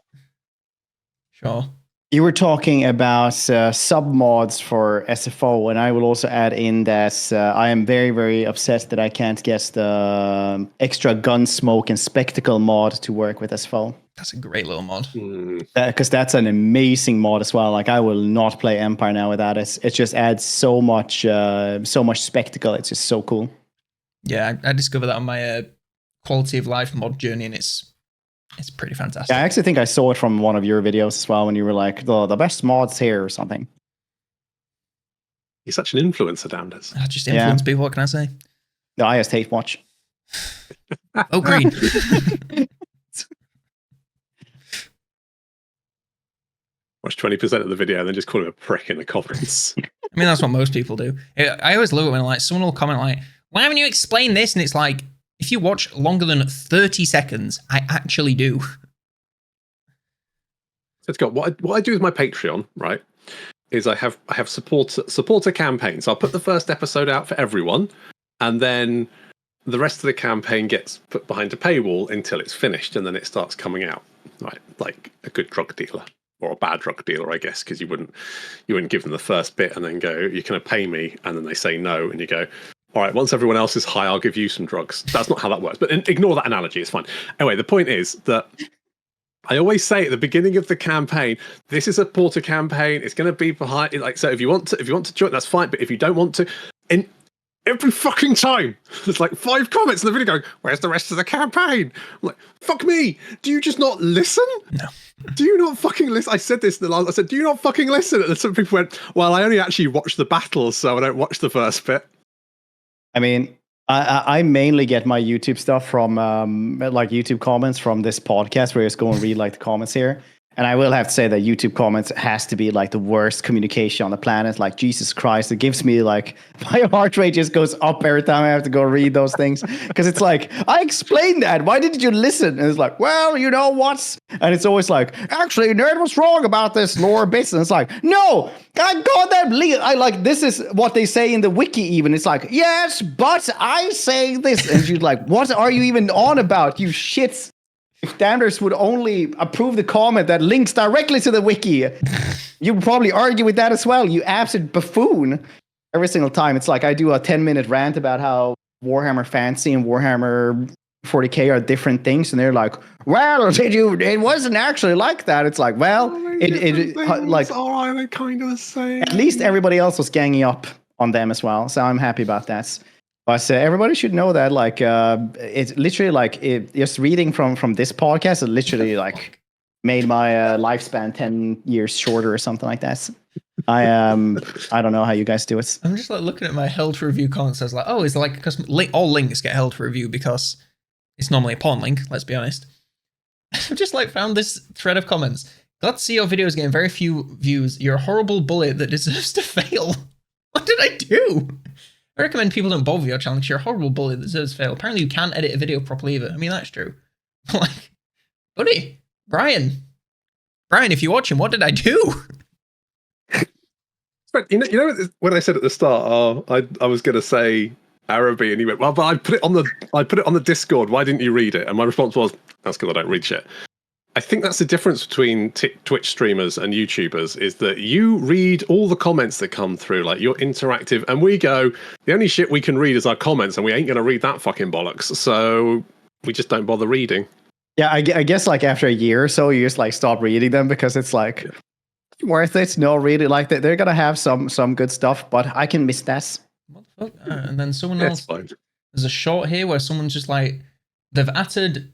Sure. You were talking about sub mods for SFO, and I will also add in that I am very, very upset that I can't get the extra gun smoke and spectacle mod to work with SFO. That's a great little mod. Because that's an amazing mod as well. Like I will not play Empire now without it. It just adds so much spectacle. It's just so cool. Yeah, I discovered that on my quality of life mod journey, and it's pretty fantastic. Yeah, I actually think I saw it from one of your videos as well when you were like, the best mods here or something. He's such an influencer, Damneders. I just influence people, what can I say? No, I just hate watch. Oh, green. Watch 20% of the video and then just call him a prick in the comments. I mean, that's what most people do. I always love it when like someone will comment like, why haven't you explained this? And it's like, if you watch longer than 30 seconds, I actually do. So Scott, what I do with my Patreon, right, is I have supporter campaigns. So I'll put the first episode out for everyone, and then the rest of the campaign gets put behind a paywall until it's finished, and then it starts coming out, right? Like a good drug dealer or a bad drug dealer, I guess, because you wouldn't give them the first bit and then go, you're going to pay me, and then they say no, and you go, all right, once everyone else is high, I'll give you some drugs. That's not how that works. But ignore that analogy. It's fine. Anyway, the point is that I always say at the beginning of the campaign, this is a supporter campaign. It's going to be behind. Like, so if you want to join, that's fine. But if you don't want to, and every fucking time there's like 5 comments in the video going, "Where's the rest of the campaign?" I'm like, fuck me. Do you just not listen? No. Do you not fucking listen? I said this in the last. I said, do you not fucking listen? And some people went, well, I only actually watch the battles, so I don't watch the first bit. I mean, I mainly get my YouTube stuff from like YouTube comments from this podcast, where I just go and read like the comments here. And I will have to say that YouTube comments has to be like the worst communication on the planet. Like, Jesus Christ, it gives me like, my heart rate just goes up every time I have to go read those things. Because it's like, I explained that. Why didn't you listen? And it's like, well, you know what? And it's always like, actually, Nerd was wrong about this lore bits. And it's like, no, I got that. I like, this is what they say in the wiki even. It's like, yes, but I say this. And you're like, what are you even on about, you shits? If Damneders would only approve the comment that links directly to the wiki, you would probably argue with that as well, you absolute buffoon. Every single time. It's like I do a 10-minute rant about how Warhammer Fantasy and Warhammer 40k are different things, and they're like, well, it wasn't actually like that. It's like, well, like, oh, they're kind of the same. At least everybody else was ganging up on them as well, so I'm happy about that. But everybody should know that, like, it's literally like just reading from this podcast, it literally like made my lifespan 10 years shorter or something like that. I don't know how you guys do it. I'm just like looking at my held to review comments. I was like, oh, it's like because all links get held to review because it's normally a porn link. Let's be honest. I've just like found this thread of comments. Glad to see your videos getting very few views. You're a horrible bully that deserves to fail. What did I do? I recommend people don't bother with your channel because you're a horrible bully that deserves to fail. Apparently you can't edit a video properly either. I mean, that's true. Like, buddy, Brian, if you're watching, what did I do? You know when I said at the start, I was going to say Araby, and he went, well, but I put it on the Discord. Why didn't you read it? And my response was, that's because I don't read shit. I think that's the difference between Twitch streamers and YouTubers, is that you read all the comments that come through, like you're interactive, and we go, the only shit we can read is our comments, and we ain't going to read that fucking bollocks, so we just don't bother reading. Yeah, I guess like after a year or so, you just like stop reading them because it's like worth it. No, really, like they're going to have some good stuff, but I can miss that. What the fuck? And then someone else, there's a short here where someone's just like, they've added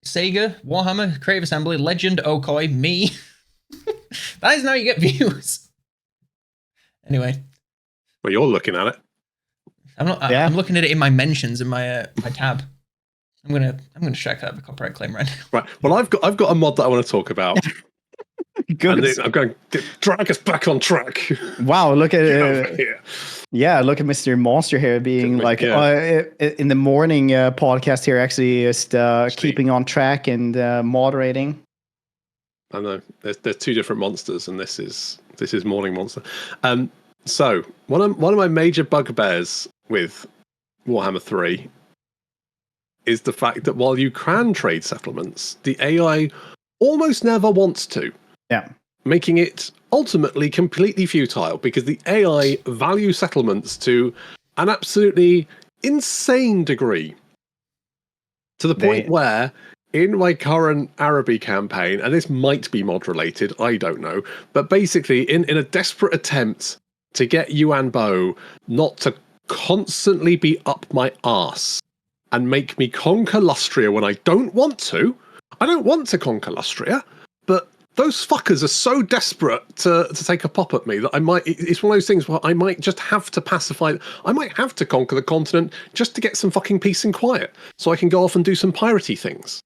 Sega, Warhammer, Creative Assembly, Legend, Okoi, me. That is how you get views. Anyway. Well, you're looking at it. I'm not. Yeah. I'm looking at it in my mentions in my my tab. I'm gonna check out the copyright claim right now. Right. Well, I've got a mod that I want to talk about. Good. And I'm going to drag us back on track. Wow! Look at it. Yeah, look at Mr. Monster here being like in the morning podcast here, actually just keeping on track and moderating. I know there's 2 different monsters, and this is Morning Monster. So one of my major bugbears with Warhammer 3 is the fact that while you can trade settlements, the AI almost never wants to. Yeah. making it ultimately completely futile because the AI value settlements to an absolutely insane degree. To the point where, in my current Araby campaign, and this might be mod related, I don't know, but basically in a desperate attempt to get Yuan Bo not to constantly be up my arse and make me conquer Lustria when I don't want to. I don't want to conquer Lustria, but those fuckers are so desperate to take a pop at me that I might. It's one of those things where I might just have to pacify. I might have to conquer the continent just to get some fucking peace and quiet, so I can go off and do some piratey things.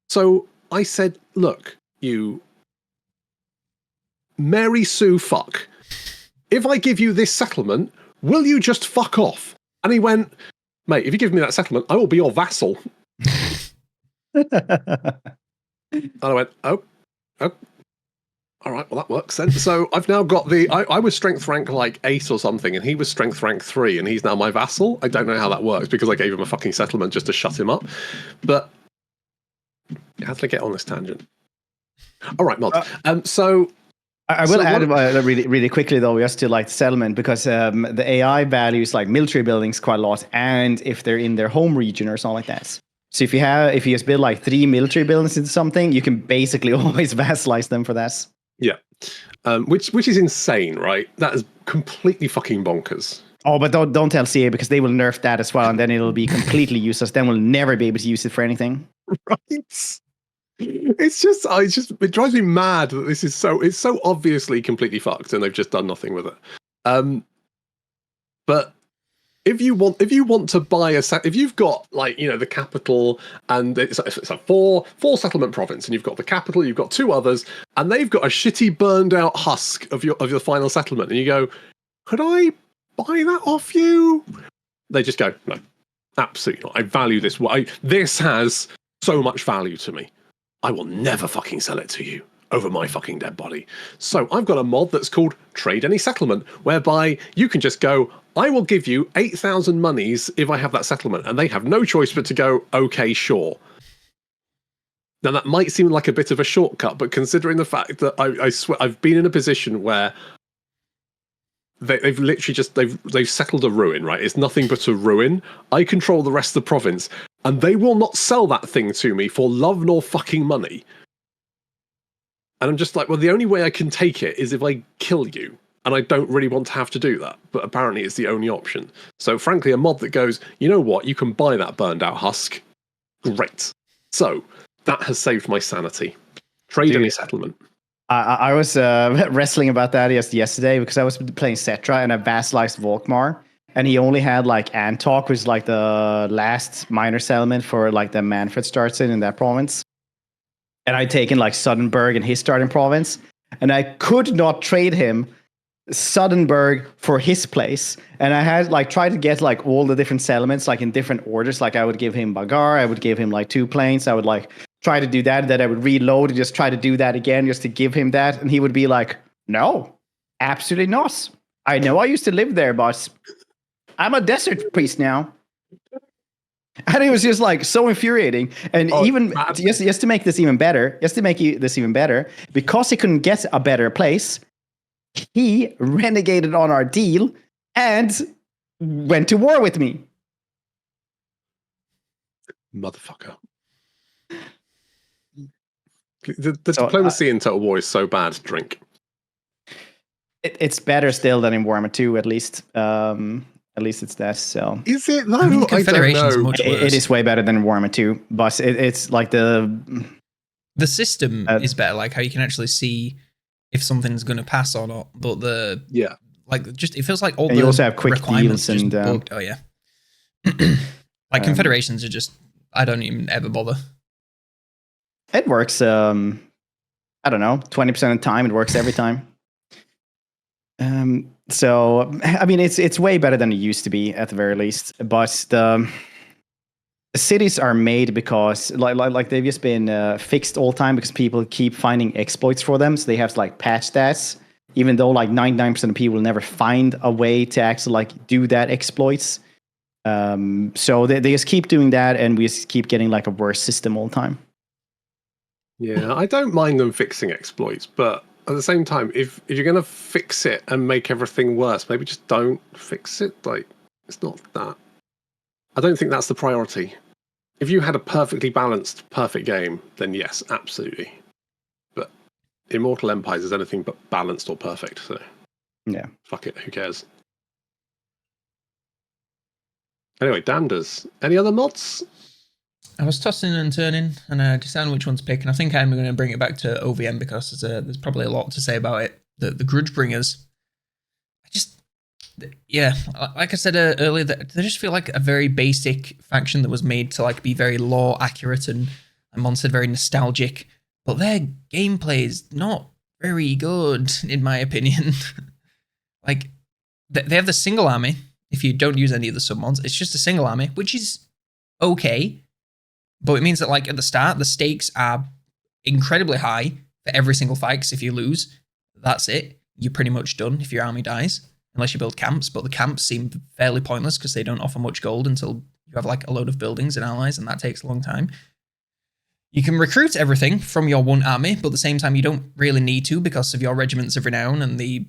So I said, "Look, you Mary Sue fuck. If I give you this settlement, will you just fuck off?" And he went, "Mate, if you give me that settlement, I will be your vassal." And I went, oh, all right, well, that works then. So I've now got I was strength rank like 8 or something, and he was strength rank 3, and he's now my vassal. I don't know how that works because I gave him a fucking settlement just to shut him up. But how did I get on this tangent? All right, mod. So I will add really quickly though, just to like settlement, because the AI values like military buildings quite a lot, and if they're in their home region or something like that. So if you just build like 3 military buildings into something, you can basically always vassalize them for that. Yeah, which is insane, right? That is completely fucking bonkers. Oh, but don't tell CA, because they will nerf that as well, and then it'll be completely useless. Then we'll never be able to use it for anything. Right. It drives me mad that it's so obviously completely fucked, and they've just done nothing with it. But if you want to buy if you've got like, you know, the capital, and it's a four settlement province, and you've got the capital, you've got 2 others, and they've got a shitty burned out husk of your final settlement, and you go, could I buy that off you? They just go, no, absolutely not. I value this. This has so much value to me. I will never fucking sell it to you over my fucking dead body. So I've got a mod that's called Trade Any Settlement, whereby you can just go, I will give you 8,000 monies if I have that settlement, and they have no choice but to go, okay, sure. Now that might seem like a bit of a shortcut, but considering the fact that I swear I've been in a position where they've literally just they've settled a ruin, right? It's nothing but a ruin. I control the rest of the province, and they will not sell that thing to me for love nor fucking money. And I'm just like, well, the only way I can take it is if I kill you. And I don't really want to have to do that. But apparently it's the only option. So frankly, a mod that goes, you know what, you can buy that burned out husk. Great. So that has saved my sanity. Trade Any Settlement. I was wrestling about that yesterday, because I was playing Cetra and I vassalized Volkmar. And he only had like Antok, which is like the last minor settlement for like the Manfred starts in that province. And I'd taken like Suddenburg in his starting province. And I could not trade him Suddenburg for his place, and I had like tried to get like all the different settlements like in different orders. Like I would give him Bagar, I would give him like 2 plains, I would like try to do that, then I would reload and just try to do that again just to give him that, and he would be like, no, absolutely not. I know I used to live there, but I'm a desert priest now. And it was just like so infuriating. And just to make this even better, because he couldn't get a better place, he renegated on our deal and went to war with me. Motherfucker. The diplomacy in Total War is so bad to drink. It's better still than in Warhammer 2, at least. At least it's that. So is it though? I mean, Confederation's much worse. It is way better than Warhammer 2, but it's like the system is better. Like how you can actually see if something's going to pass or not. But it feels like all the you also have quick requirements deals and bugged. Oh yeah, like Confederations are just, I don't even ever bother. It works. I don't know, 20% of the time it works every time. So I mean, it's way better than it used to be at the very least. But the cities are made because like they've just been fixed all the time because people keep finding exploits for them. So they have to like patch that, even though like 99% of people will never find a way to actually like do that exploits. So they just keep doing that, and we just keep getting like a worse system all the time. Yeah, I don't mind them fixing exploits, but at the same time, if you're going to fix it and make everything worse, maybe just don't fix it. Like, it's not that. I don't think that's the priority. If you had a perfectly balanced, perfect game, then yes, absolutely. But Immortal Empires is anything but balanced or perfect, so Yeah. fuck it, who cares? Anyway, Damneders. Any other mods? I was tossing and turning, and I decided which one to pick, and I think I'm going to bring it back to OVN because there's probably a lot to say about it. The Grudgebringers. Yeah, like I said earlier, they just feel like a very basic faction that was made to like be very lore accurate and Mon said very nostalgic, but their gameplay is not very good in my opinion. Like they have the single army. If you don't use any of the submods, it's just a single army, which is okay, but it means that like at the start the stakes are incredibly high for every single fight. Because if you lose, that's it. You're pretty much done if your army dies. Unless you build camps, but the camps seem fairly pointless because they don't offer much gold until you have like a load of buildings and allies, and that takes a long time. You can recruit everything from your one army, but at the same time you don't really need to because of your regiments of renown and the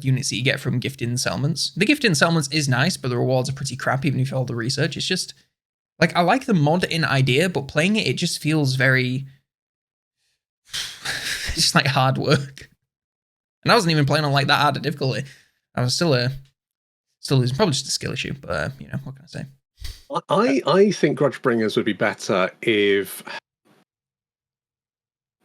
units that you get from gifted settlements. The gifted settlements is nice, but the rewards are pretty crap even if you have all the research. It's just, like, I like the mod in idea, but playing it just feels very... it's just like hard work. And I wasn't even playing on like that hard a difficulty. I was still losing, probably just a skill issue, but you know, what can I say? I think Grudgebringers would be better if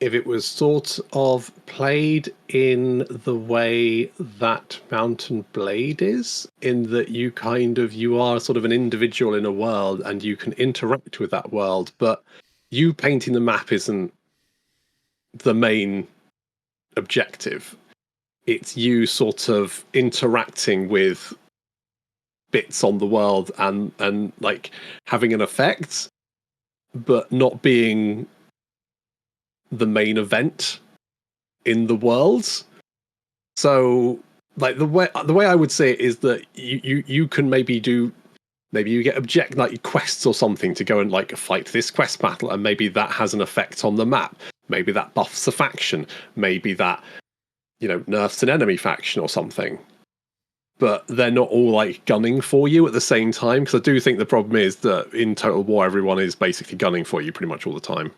it was sort of played in the way that Mountain Blade is, in that you are sort of an individual in a world and you can interact with that world, but you painting the map isn't the main objective. It's you sort of interacting with bits on the world and like having an effect, but not being the main event in the world. So like the way I would say it is that you can maybe you get like quests or something to go and like fight this quest battle, and maybe that has an effect on the map. Maybe that buffs a faction. Maybe that, you know, nerfs an enemy faction or something. But they're not all like gunning for you at the same time, because I do think the problem is that in Total War everyone is basically gunning for you pretty much all the time.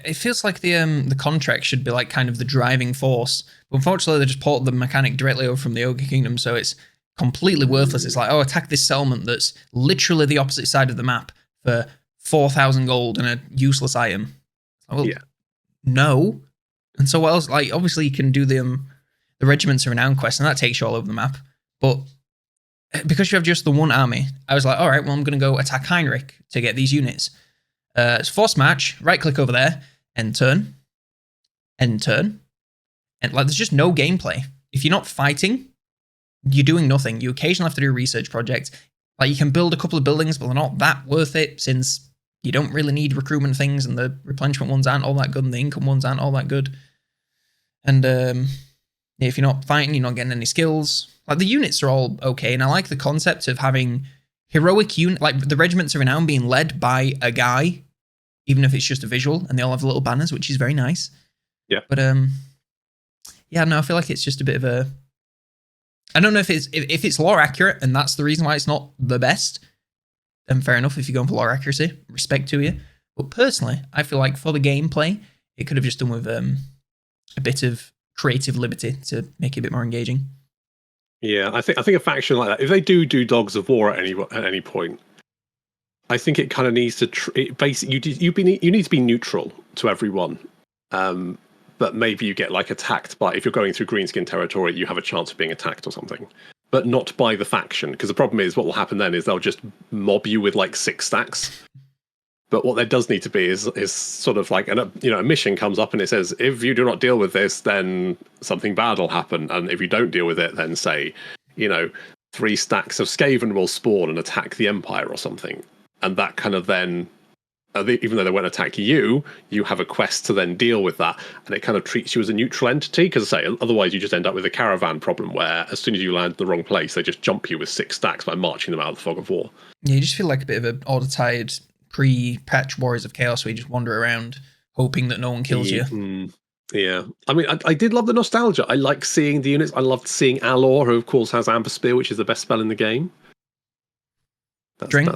It feels like the contract should be like kind of the driving force, but unfortunately they just ported the mechanic directly over from the Ogre Kingdom, so it's completely worthless. It's like, oh, attack this settlement that's literally the opposite side of the map for 4,000 gold and a useless item. Well, yeah. No. And so what else? Like, obviously you can do the Regiments of Renown quest, and that takes you all over the map. But because you have just the one army, I was like, all right, well, I'm going to go attack Heinrich to get these units. It's force match, right click over there, end turn. And like, there's just no gameplay. If you're not fighting, you're doing nothing. You occasionally have to do a research project. Like, you can build a couple of buildings, but they're not that worth it since you don't really need recruitment things, and the replenishment ones aren't all that good, and the income ones aren't all that good. And if you're not fighting, you're not getting any skills. Like, the units are all okay, and I like the concept of having heroic unit, like the Regiments of Renown being led by a guy, even if it's just a visual, and they all have little banners, which is very nice. Yeah. But yeah, no, I feel like it's just a bit of a... I don't know if it's lore accurate, and that's the reason why it's not the best. Then fair enough if you're going for lore accuracy, respect to you. But personally, I feel like for the gameplay, it could have just done with a bit of creative liberty to make it a bit more engaging. Yeah, I think a faction like that, if they do Dogs of War at any point, I think it kind of needs to basically you need to be neutral to everyone. But maybe you get like attacked by, if you're going through Greenskin territory, you have a chance of being attacked or something. But not by the faction, because the problem is what will happen then is they'll just mob you with like 6 stacks. But what there does need to be is sort of like a mission comes up and it says, if you do not deal with this, then something bad will happen. And if you don't deal with it, then say, 3 stacks of Skaven will spawn and attack the Empire or something. And that kind of then, even though they won't attack you, you have a quest to then deal with that. And it kind of treats you as a neutral entity, because I say, otherwise you just end up with a caravan problem where as soon as you land in the wrong place, they just jump you with 6 stacks by marching them out of the fog of war. Yeah, you just feel like a bit of an order-tied pre-patch Warriors of Chaos where you just wander around hoping that no one kills you. Yeah, I mean, I did love the nostalgia. I like seeing the units. I loved seeing Alor, who of course has Amber Spear, which is the best spell in the game. Drink.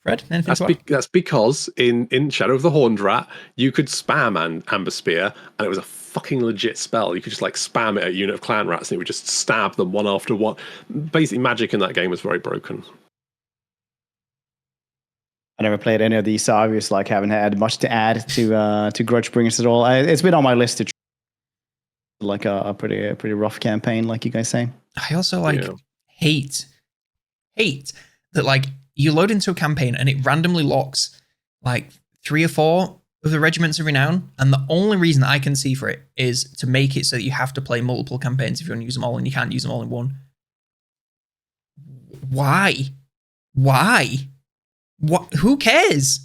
Fred, anything to add? That's because in Shadow of the Horned Rat, you could spam Amber Spear, and it was a fucking legit spell. You could just like spam it at a unit of clan rats, and it would just stab them one after one. Basically, magic in that game was very broken. I never played any of these, so I was like haven't had much to add to Grudgebringers at all. It's been on my list to try, like a pretty rough campaign, like you guys say. I also hate that like you load into a campaign and it randomly locks like 3 or 4 of the regiments of renown, and the only reason I can see for it is to make it so that you have to play multiple campaigns if you want to use them all, and you can't use them all in one. Why? What? Who cares?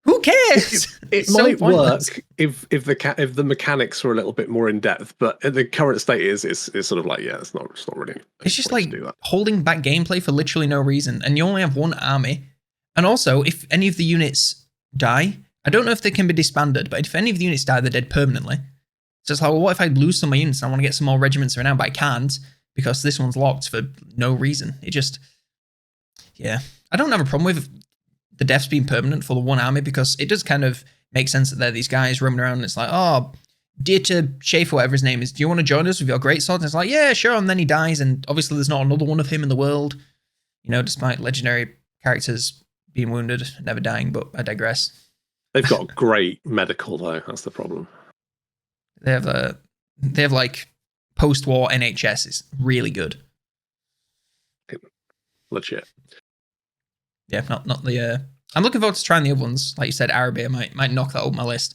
Who cares? It might work if the mechanics were a little bit more in depth, but at the current state is sort of like it's not really. It's just like holding back gameplay for literally no reason, and you only have one army. And also, if any of the units die, I don't know if they can be disbanded, but if any of the units die, they're dead permanently. So it's like, well, what if I lose some of my units and I want to get some more regiments around, but I can't because this one's locked for no reason. It just, I don't have a problem with the deaths being permanent for the one army, because it does kind of make sense that they're these guys roaming around and it's like, oh, Dieter Schaefer, whatever his name is, do you want to join us with your great sword? And it's like, yeah, sure. And then he dies, and obviously there's not another one of him in the world, despite legendary characters being wounded, never dying, but I digress. They've got great medical though, that's the problem. They have like post-war NHS is really good. Legit. Yeah, not the. I'm looking forward to trying the other ones. Like you said, Araby, I might knock that off my list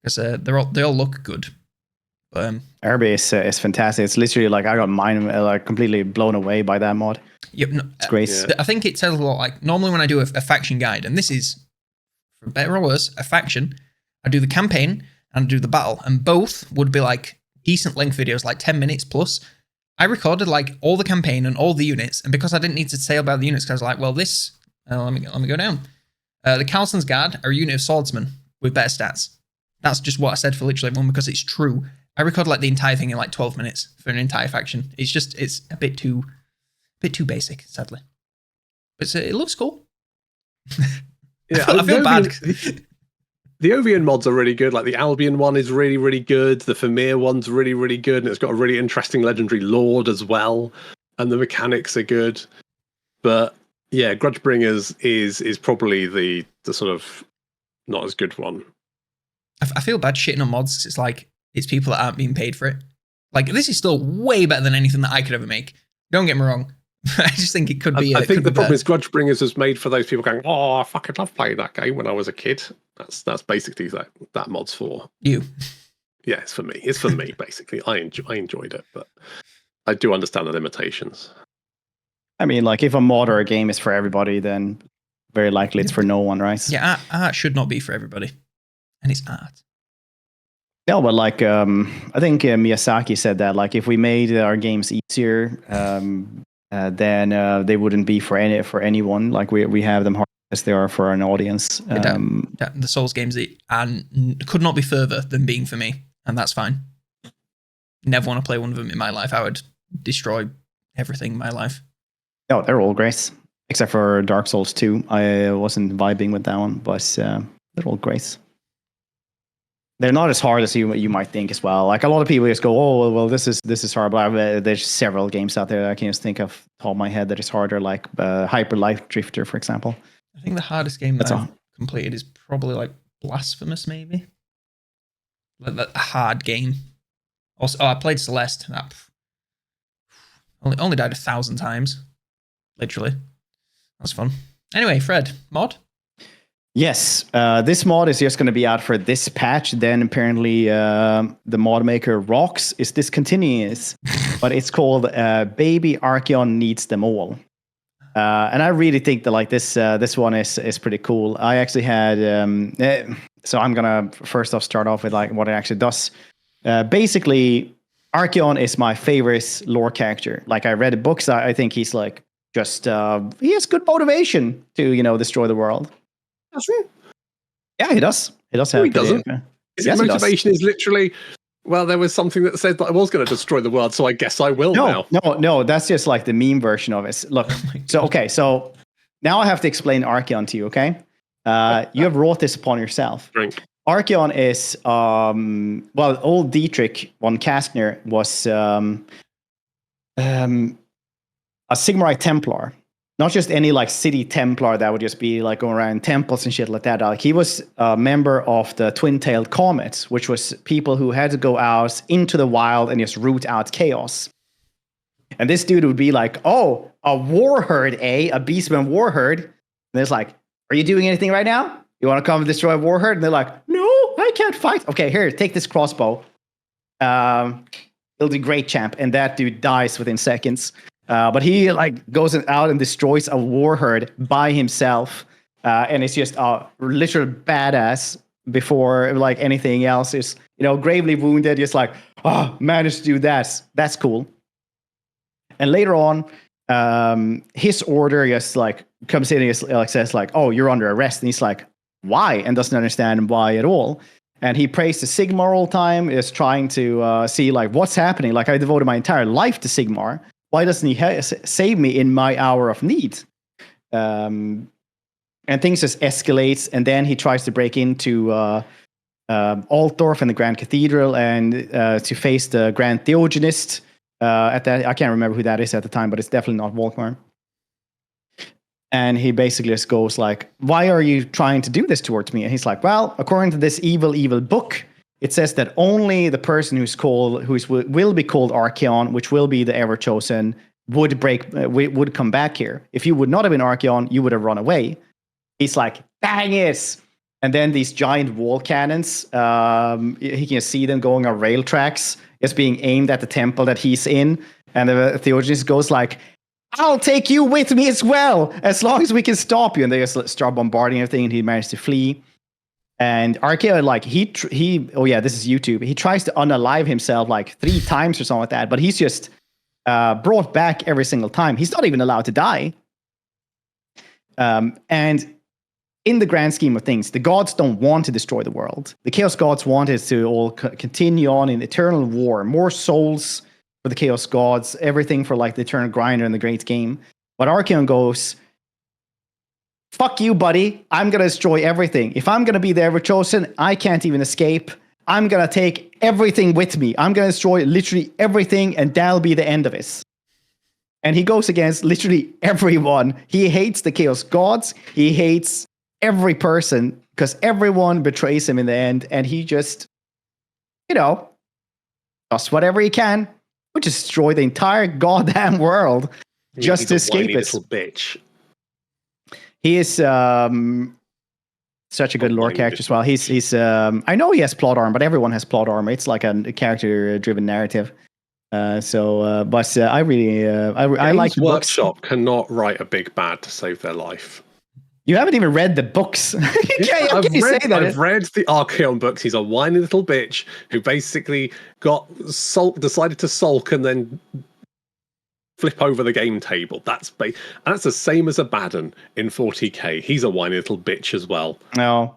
because they all look good. But Araby is fantastic. It's literally like I got mine like completely blown away by that mod. Yep, it's great. I think it tells a lot. Like normally when I do a faction guide, and this is for better or worse a faction, I do the campaign and I do the battle, and both would be like decent length videos, like 10 minutes plus. I recorded like all the campaign and all the units, and because I didn't need to say about the units, because I was like, well, this. Let me go down. The Calson's Guard are a unit of swordsmen with better stats. That's just what I said for literally everyone because it's true. I recorded like the entire thing in like 12 minutes for an entire faction. It's a bit too basic, sadly. But it looks cool. Yeah, I feel bad. The OVN mods are really good. Like the Albion one is really, really good. The Famir one's really, really good, and it's got a really interesting legendary lord as well. And the mechanics are good, but. Yeah, Grudgebringers is probably the sort of not as good one. I feel bad shitting on mods because it's like it's people that aren't being paid for it. Like this is still way better than anything that I could ever make. Don't get me wrong. I just think it could be. I think the problem is Grudgebringers was made for those people going, "Oh, I fucking love playing that game when I was a kid." That's basically that mod's for you. Yeah, it's for me. It's for me basically. I enjoyed it, but I do understand the limitations. I mean, like, if a mod or a game is for everybody, then very likely it's for no one, right? Yeah, art should not be for everybody. And it's art. No, but like, I think Miyazaki said that, like, if we made our games easier, then they wouldn't be for anyone. Like, we have them hard as they are for an audience. The Souls games could not be further than being for me, and that's fine. Never want to play one of them in my life. I would destroy everything in my life. No, they're all great, except for Dark Souls 2. I wasn't vibing with that one, but they're all great. They're not as hard as you might think as well. Like a lot of people just go, "Oh, well, this is hard." But there's several games out there that I can just think of top of my head that is harder, like Hyper Light Drifter, for example. I think the hardest game that I've completed is probably like Blasphemous, maybe. Like a hard game. Also, I played Celeste. That only died 1,000 times. Literally. That's fun. Anyway, Fred, mod? Yes, this mod is just going to be out for this patch. Then apparently the mod maker Rocks is discontinuous, but it's called Baby Archaon Needs Them All. And I really think that like this one is pretty cool. I actually had so I'm gonna first off start off with like what it actually does. Basically, Archaon is my favorite lore character. Like I read the books, I think he's like just he has good motivation to destroy the world. That's true. Yeah, he does. It does No, have he doesn't. His motivation is literally, well, there was something that said that I was going to destroy the world, so I guess I will now. No, that's just like the meme version of it. Look, so now I have to explain Archaon to you, okay? You have wrought this upon yourself. Drink. Archaon is, old Dietrich von Kastner was a Sigmarite Templar. Not just any like city Templar that would just be like going around temples and shit like that. Like he was a member of the Twin-Tailed Comets, which was people who had to go out into the wild and just root out chaos. And this dude would be like, oh, a war herd, a beastman war herd. And it's like, are you doing anything right now? You want to come and destroy a war herd? And they're like, no, I can't fight. Okay, here, take this crossbow. It'll do great, champ. And that dude dies within seconds. But he like goes out and destroys a war herd by himself, and it's just a literal badass. Before like anything else is, gravely wounded, just like, managed to do that. That's cool. And later on, his order just like comes in and just like says like, oh, you're under arrest, and he's like, why? And doesn't understand why at all. And he prays to Sigmar all the time, is trying to see like what's happening. Like I devoted my entire life to Sigmar. Why doesn't he save me in my hour of need? And things just escalates, and then he tries to break into Altdorf and the Grand Cathedral and to face the Grand Theogenist. At that, I can't remember who that is at the time, but it's definitely not Volkmar. And he basically just goes like, "Why are you trying to do this towards me?" And he's like, "Well, according to this evil book, it says that only the person will be called Archaon, which will be the Everchosen, would come back here. If you would not have been Archaon, you would have run away." He's like, "Dang it!" And then these giant wall cannons, he can see them going on rail tracks, just being aimed at the temple that he's in. And the Theogenist goes like, "I'll take you with me as well, as long as we can stop you." And they just start bombarding everything, and he managed to flee. And Archaon, like, this is YouTube. He tries to unalive himself like 3 times or something like that, but he's just brought back every single time. He's not even allowed to die. And in the grand scheme of things, the gods don't want to destroy the world. The Chaos Gods want it to all continue on in eternal war. More souls for the Chaos Gods, everything for like the Eternal Grinder and the Great Game. But Archaon goes, "Fuck you, buddy. I'm going to destroy everything. If I'm going to be the Everchosen, I can't even escape. I'm going to take everything with me. I'm going to destroy literally everything, and that'll be the end of it." And he goes against literally everyone. He hates the Chaos Gods. He hates every person because everyone betrays him in the end. And he just, does whatever he can, which is destroy the entire goddamn world just to escape it. Little bitch. He is such a good lore character as well. He's I know he has plot armor, but everyone has plot armor. It's like a character-driven narrative. But I really I like Workshop cannot write a big bad to save their life. You haven't even read the books. I've read the Archaon books. He's a whiny little bitch who basically decided to sulk and then flip over the game table. That's the same as a Baden in 40k. He's a whiny little bitch as well. No,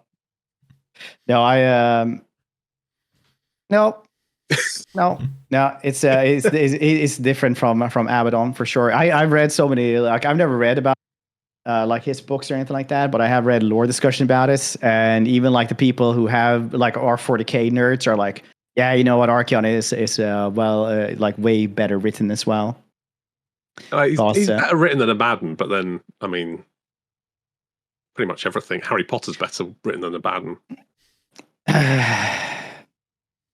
it's different from Abaddon for sure. I've read so many, like I've never read about like his books or anything like that, but I have read lore discussion about it, and even like the people who have like are 40k nerds are like, yeah, you know what, Archaon is like way better written as well. He's better written than a Baden, but then I mean, pretty much everything. Harry Potter's better written than a Baden.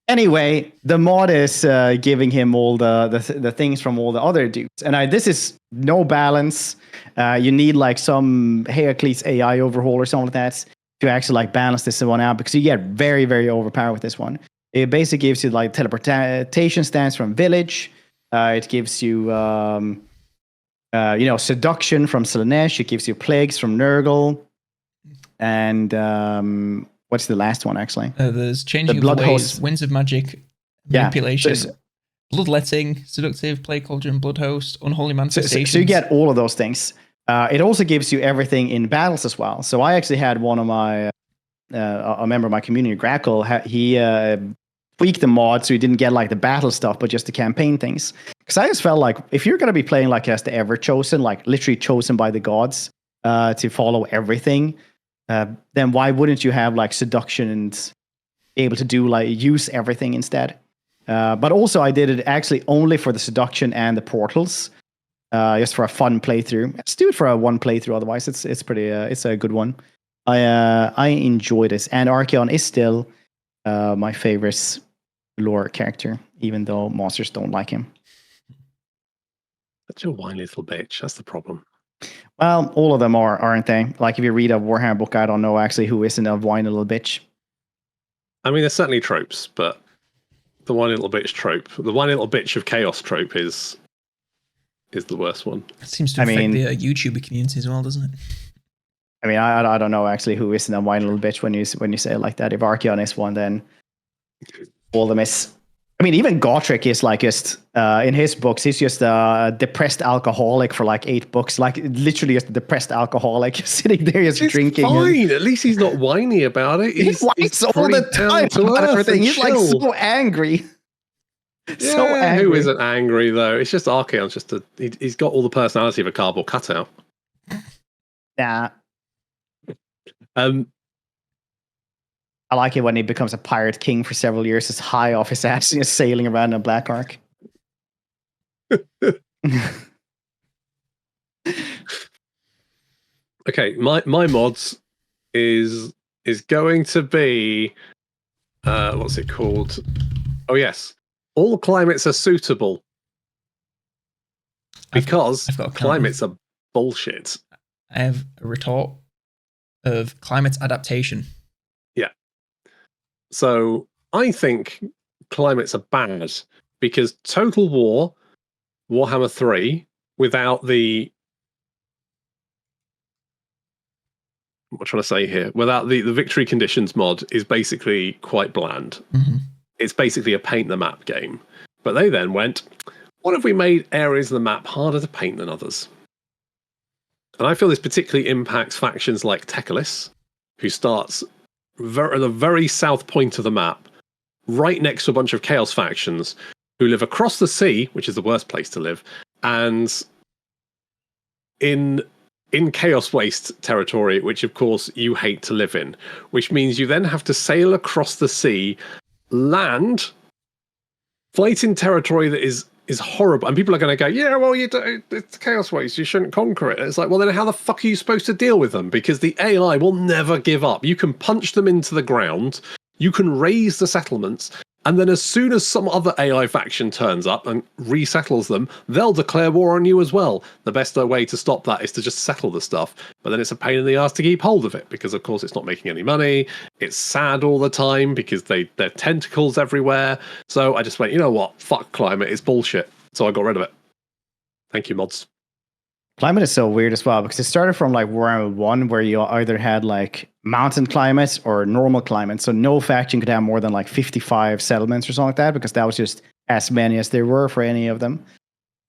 Anyway, the mod is giving him all the things from all the other dudes, and this is no balance. You need like some Heracles AI overhaul or something like that to actually like balance this one out, because you get very, very overpowered with this one. It basically gives you like teleportation stance from Village. It gives you seduction from Slaanesh. It gives you plagues from Nurgle, and what's the last one actually? There's changing of the ways, winds of magic, manipulation, bloodletting, seductive, plague cauldron, blood host, unholy manifestation. So you get all of those things. It also gives you everything in battles as well. So I actually had one of my a member of my community, Grackle, he tweaked the mod so he didn't get like the battle stuff, but just the campaign things. Because I just felt like if you're going to be playing like as the ever chosen, like literally chosen by the gods to follow everything, then why wouldn't you have like seduction and be able to do like use everything instead? But also I did it actually only for the seduction and the portals, just for a fun playthrough. Let's do it for a one playthrough. Otherwise, it's pretty. It's a good one. I enjoyed this, and Archaon is still my favorite lore character, even though monsters don't like him. Such a whiny little bitch. That's the problem. Well, all of them are, aren't they? Like if you read a Warhammer book, I don't know actually who isn't a whiny little bitch. I mean, there's certainly tropes, but the whiny little bitch trope, the whiny little bitch of chaos trope is the worst one. It seems to affect the YouTuber community as well, doesn't it? I mean, I don't know actually who isn't a whiny little bitch when you say it like that. If Archaon is one, then all of them is. I mean, even Gotrek is like just in his books, he's just a depressed alcoholic for like 8 books, like literally just a depressed alcoholic sitting there just drinking. Fine, at least he's not whiny about it. He whines all the time about everything. He's like so angry. Yeah, so angry. Who isn't angry though? It's just Archaon's just he's got all the personality of a cardboard cutout. Nah. I like it when he becomes a pirate king for several years, just high off his ass, just sailing around in a black ark. Okay, my mods is going to be what's it called? Oh yes, all climates are suitable because climates are bullshit. I have a retort of climate adaptation. Yeah. So I think climates are bad because Total War, Warhammer 3, without the what am I trying to say here? Without the victory conditions mod is basically quite bland. Mm-hmm. It's basically a paint the map game. But they then went, what if we made areas of the map harder to paint than others? And I feel this particularly impacts factions like Tekalis, who starts at the very south point of the map, right next to a bunch of Chaos factions who live across the sea, which is the worst place to live, and in Chaos Waste territory, which of course you hate to live in, which means you then have to sail across the sea, land, fight in territory that is horrible, and people are going to go, yeah, well, it's Chaos Waste, you shouldn't conquer it. And it's like, well, then how the fuck are you supposed to deal with them? Because the AI will never give up. You can punch them into the ground, you can raise the settlements, and then as soon as some other AI faction turns up and resettles them, they'll declare war on you as well. The best way to stop that is to just settle the stuff, but then it's a pain in the ass to keep hold of it, because of course it's not making any money, it's sad all the time, because they're tentacles everywhere. So I just went, you know what, fuck climate, it's bullshit. So I got rid of it. Thank you, mods. Climate is so weird as well, because it started from like Warhammer 1, where you either had like mountain climates or normal climates. So no faction could have more than like 55 settlements or something like that, because that was just as many as there were for any of them.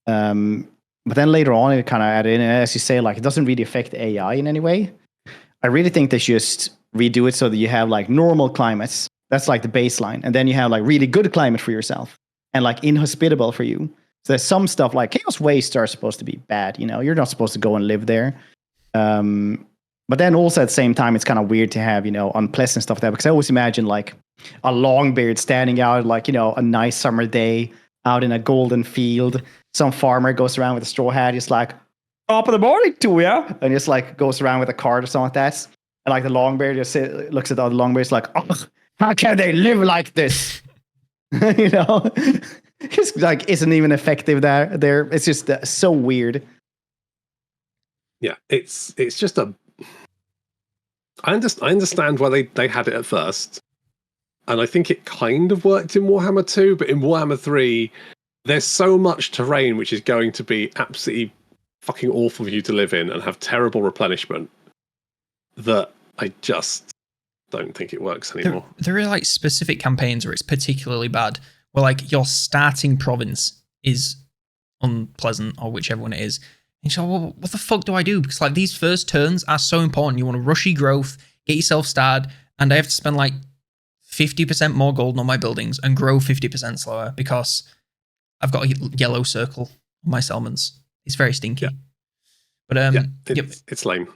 But then later on, it kind of added in, and as you say, like it doesn't really affect AI in any way. I really think they should just redo it so that you have like normal climates. That's like the baseline. And then you have like really good climate for yourself and like inhospitable for you. So there's some stuff like Chaos Waste are supposed to be bad, you know, you're not supposed to go and live there. But then also at the same time, it's kind of weird to have, you know, unpleasant stuff there, because I always imagine like a Longbeard standing out like, you know, a nice summer day out in a golden field. Some farmer goes around with a straw hat, just like, top of the morning to ya, and just like goes around with a cart or something like that. And like the Longbeard just looks at the other Longbeards like, oh, how can they live like this? You know? It's like isn't even effective there. It's just so weird. Yeah, it's just a. I understand why they had it at first, and I think it kind of worked in Warhammer 2, but in Warhammer 3, there's so much terrain which is going to be absolutely fucking awful for you to live in and have terrible replenishment that I just don't think it works anymore. There are like specific campaigns where it's particularly bad. Where like your starting province is unpleasant, or whichever one it is. And you're like, well, what the fuck do I do? Because like these first turns are so important. You want to rushy growth, get yourself started, and I have to spend like 50% more gold on my buildings and grow 50% slower because I've got a yellow circle on my settlements. It's very stinky. Yeah. But it's lame.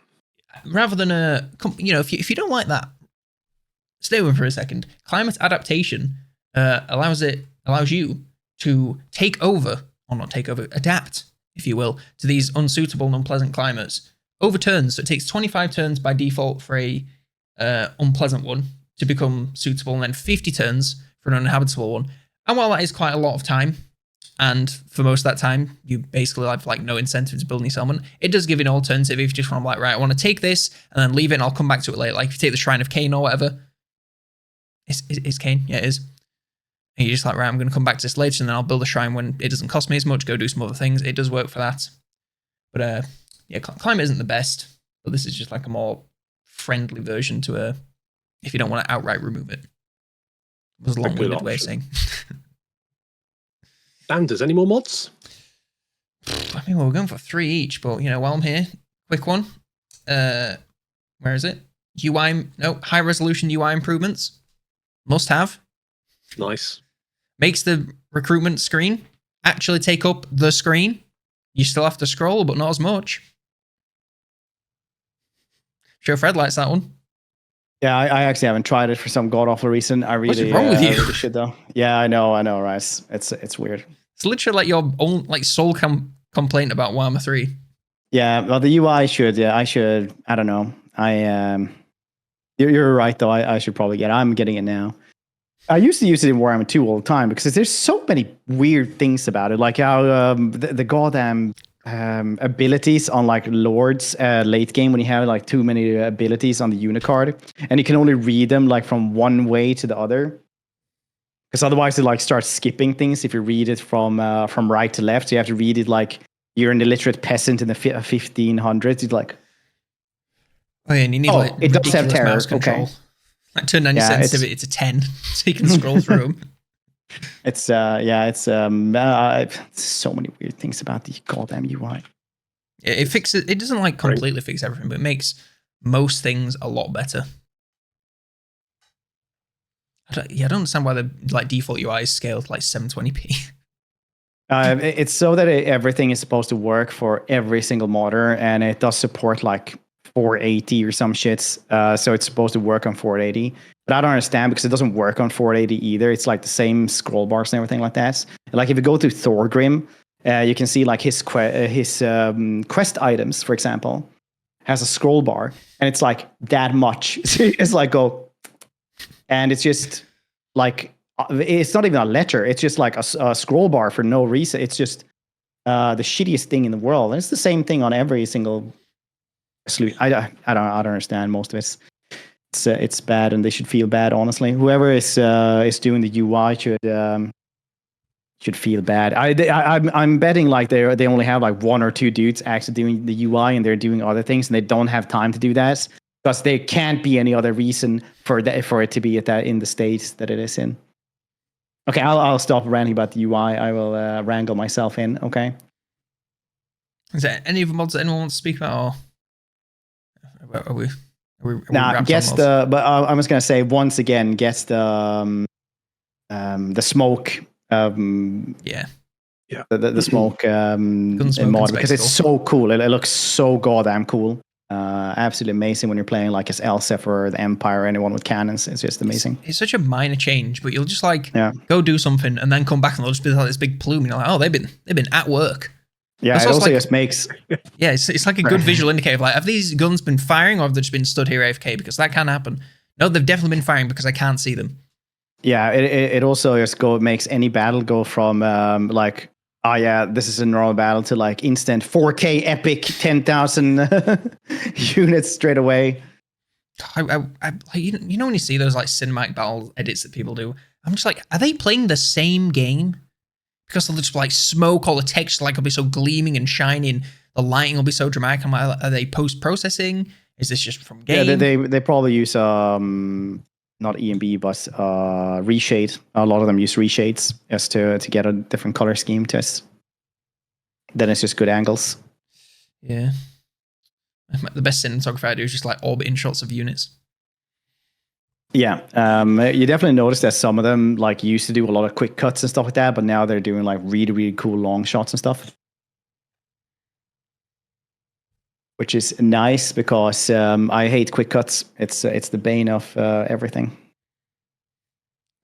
Rather than if you don't like that, stay with me for a second. Climate adaptation allows you to adapt, if you will, to these unsuitable and unpleasant climates. Over turns, so it takes 25 turns by default for a unpleasant one to become suitable, and then 50 turns for an uninhabitable one. And while that is quite a lot of time, and for most of that time, you basically have like no incentive to build any settlement, it does give you an alternative if you just want to like, right, I want to take this and then leave it and I'll come back to it later. Like if you take the Shrine of Cain or whatever, it's Cain? Yeah, it is. And you're just like, right, I'm going to come back to this later and then I'll build a shrine when it doesn't cost me as much, go do some other things. It does work for that. But yeah, climate isn't the best, but this is just like a more friendly version to if you don't want to outright remove it. It was a long-winded way of saying. Landers, any more mods? I mean, we're going for 3 each, but while I'm here, quick one. Where is it? High resolution UI improvements. Must have. Nice. Makes the recruitment screen actually take up the screen. You still have to scroll, but not as much. Sure, Fred likes that one. Yeah, I actually haven't tried it for some god awful reason. What's wrong with you? I really should though. Yeah, I know, right? It's weird. It's literally like your own sole complaint about Warhammer 3. Yeah, well, the UI should. Yeah, I should. I don't know. You're right though. I should probably get it. I'm getting it now. I used to use it in Warhammer 2 all the time because there's so many weird things about it, like how the goddamn abilities on like lords late game when you have like too many abilities on the unit card and you can only read them like from one way to the other. Because otherwise it like starts skipping things if you read it from right to left. So you have to read it like you're an illiterate peasant in the 1500s. It's like, oh yeah, and you need like it does have terror. Mouse control. Okay. Like turn down your sensitivity to 10, so you can scroll through them. It's so many weird things about the goddamn UI. It fixes. It doesn't like completely fix everything, but it makes most things a lot better. I don't understand why the like default UI is scaled to like 720p. It's so that everything is supposed to work for every single modder, and it does support like 480 or some shits. So it's supposed to work on 480. But I don't understand because it doesn't work on 480 either. It's like the same scroll bars and everything like that. Like if you go to Thorgrim, you can see like his quest items, for example, has a scroll bar, and it's like that much. It's like and it's just like it's not even a letter. It's just like a scroll bar for no reason. It's just the shittiest thing in the world, and it's the same thing on every single. I don't understand most of it. It's bad, and they should feel bad. Honestly, whoever is doing the UI should feel bad. I'm betting like they only have like 1 or 2 dudes actually doing the UI, and they're doing other things, and they don't have time to do that because there can't be any other reason for it to be at that in the state that it is in. Okay, I'll stop ranting about the UI. I will wrangle myself in. Okay. Is there any of the mods that anyone wants to speak about? Or are we guess the. But I was gonna say once again, guess the smoke. Yeah. The smoke mod because it's so cool. It looks so goddamn cool. Absolutely amazing when you're playing like as Elsef or the Empire or anyone with cannons. It's just amazing. It's such a minor change, but you'll just like go do something and then come back and they'll just be like this big plume. And you're like, oh, they've been at work. Yeah, it also just makes. Yeah, it's like a good visual indicator of like, have these guns been firing or have they just been stood here AFK? Because that can happen. No, they've definitely been firing because I can't see them. Yeah, it also just makes any battle go from like, oh yeah, this is a normal battle to like instant 4K epic 10,000 units straight away. You know when you see those like cinematic battle edits that people do, I'm just like, are they playing the same game? Because they'll just like smoke, all the texture like will be so gleaming and shiny, and the lighting will be so dramatic. I'm like, are they post-processing? Is this just from game? Yeah, they probably use not EMB but reshade. A lot of them use reshades just to get a different color scheme to us. Then it's just good angles. Yeah. The best cinematography I do is just like orbiting shots of units. Yeah, you definitely notice that some of them like used to do a lot of quick cuts and stuff like that, but now they're doing like really, really cool long shots and stuff, which is nice because I hate quick cuts. It's the bane of everything.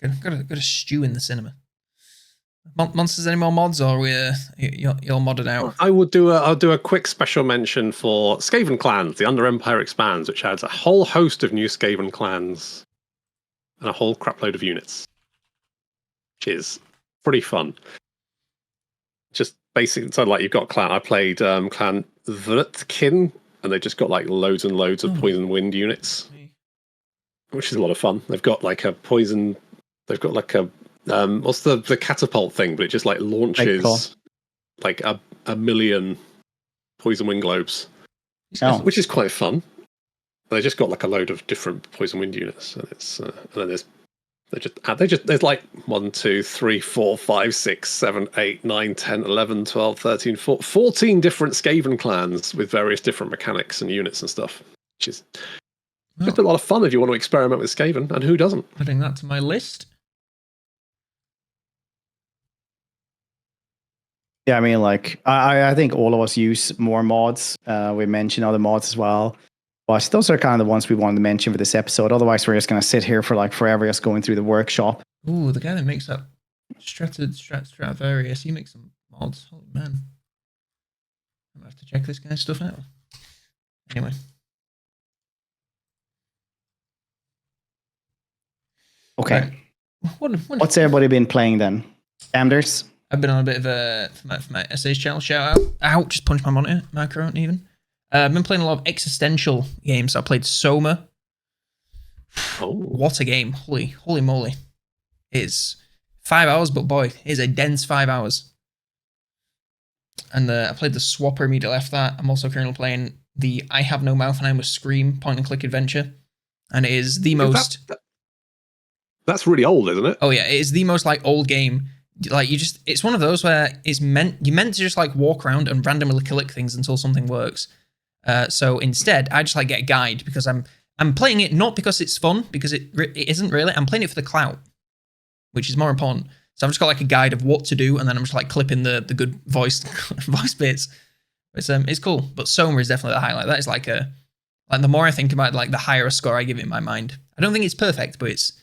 Got a stew in the cinema. Monsters, any more mods, or you're modded out? I'll do a quick special mention for Skaven clans. The Underempire expands, which adds a whole host of new Skaven clans and a whole crapload of units, which is pretty fun. Just basically, so like you've got clan. I played clan Vrtkin, and they just got like loads and loads of poison wind units, which is a lot of fun. They've got like a poison. They've got like a what's the catapult thing? But it just like launches like a million poison wind globes, which is quite fun. They just got like a load of different poison wind units, and it's and then there's like 1, 2, 3, 4, 5, 6, 7, 8, 9, 10, 11, 12, 13, 14 different Skaven clans with various different mechanics and units and stuff, which is just a lot of fun if you want to experiment with Skaven, and who doesn't? Adding that to my list. Yeah, I mean, like, I think all of us use more mods. We mentioned other mods as well. But those are kind of the ones we wanted to mention for this episode. Otherwise, we're just going to sit here for like forever just going through the workshop. Ooh, the guy that makes that Stradivarius, he makes some mods. Holy man. I'm going to have to check this guy's stuff out. Anyway. Okay. Right. What's everybody been playing then? Damneders? I've been on a bit of a, for my SA's channel, shout out. Ow, just punched my monitor, micro even. I've been playing a lot of existential games. I played Soma. Oh. What a game. Holy moly. It's 5 hours, but boy, it is a dense 5 hours. And I played the Swapper immediately after that. I'm also currently playing the I Have No Mouth and I Must Scream point and click adventure. And it is the most... That's really old, isn't it? Oh yeah, it is the most like old game. Like it's one of those where you're meant to just like walk around and randomly click things until something works. So instead, I just like get a guide because I'm playing it not because it's fun, because it isn't really. I'm playing it for the clout, which is more important. So I've just got like a guide of what to do, and then I'm just like clipping the good voice bits. It's cool, but Soma is definitely the highlight. That is like the more I think about it, like the higher a score I give it in my mind. I don't think it's perfect, but it's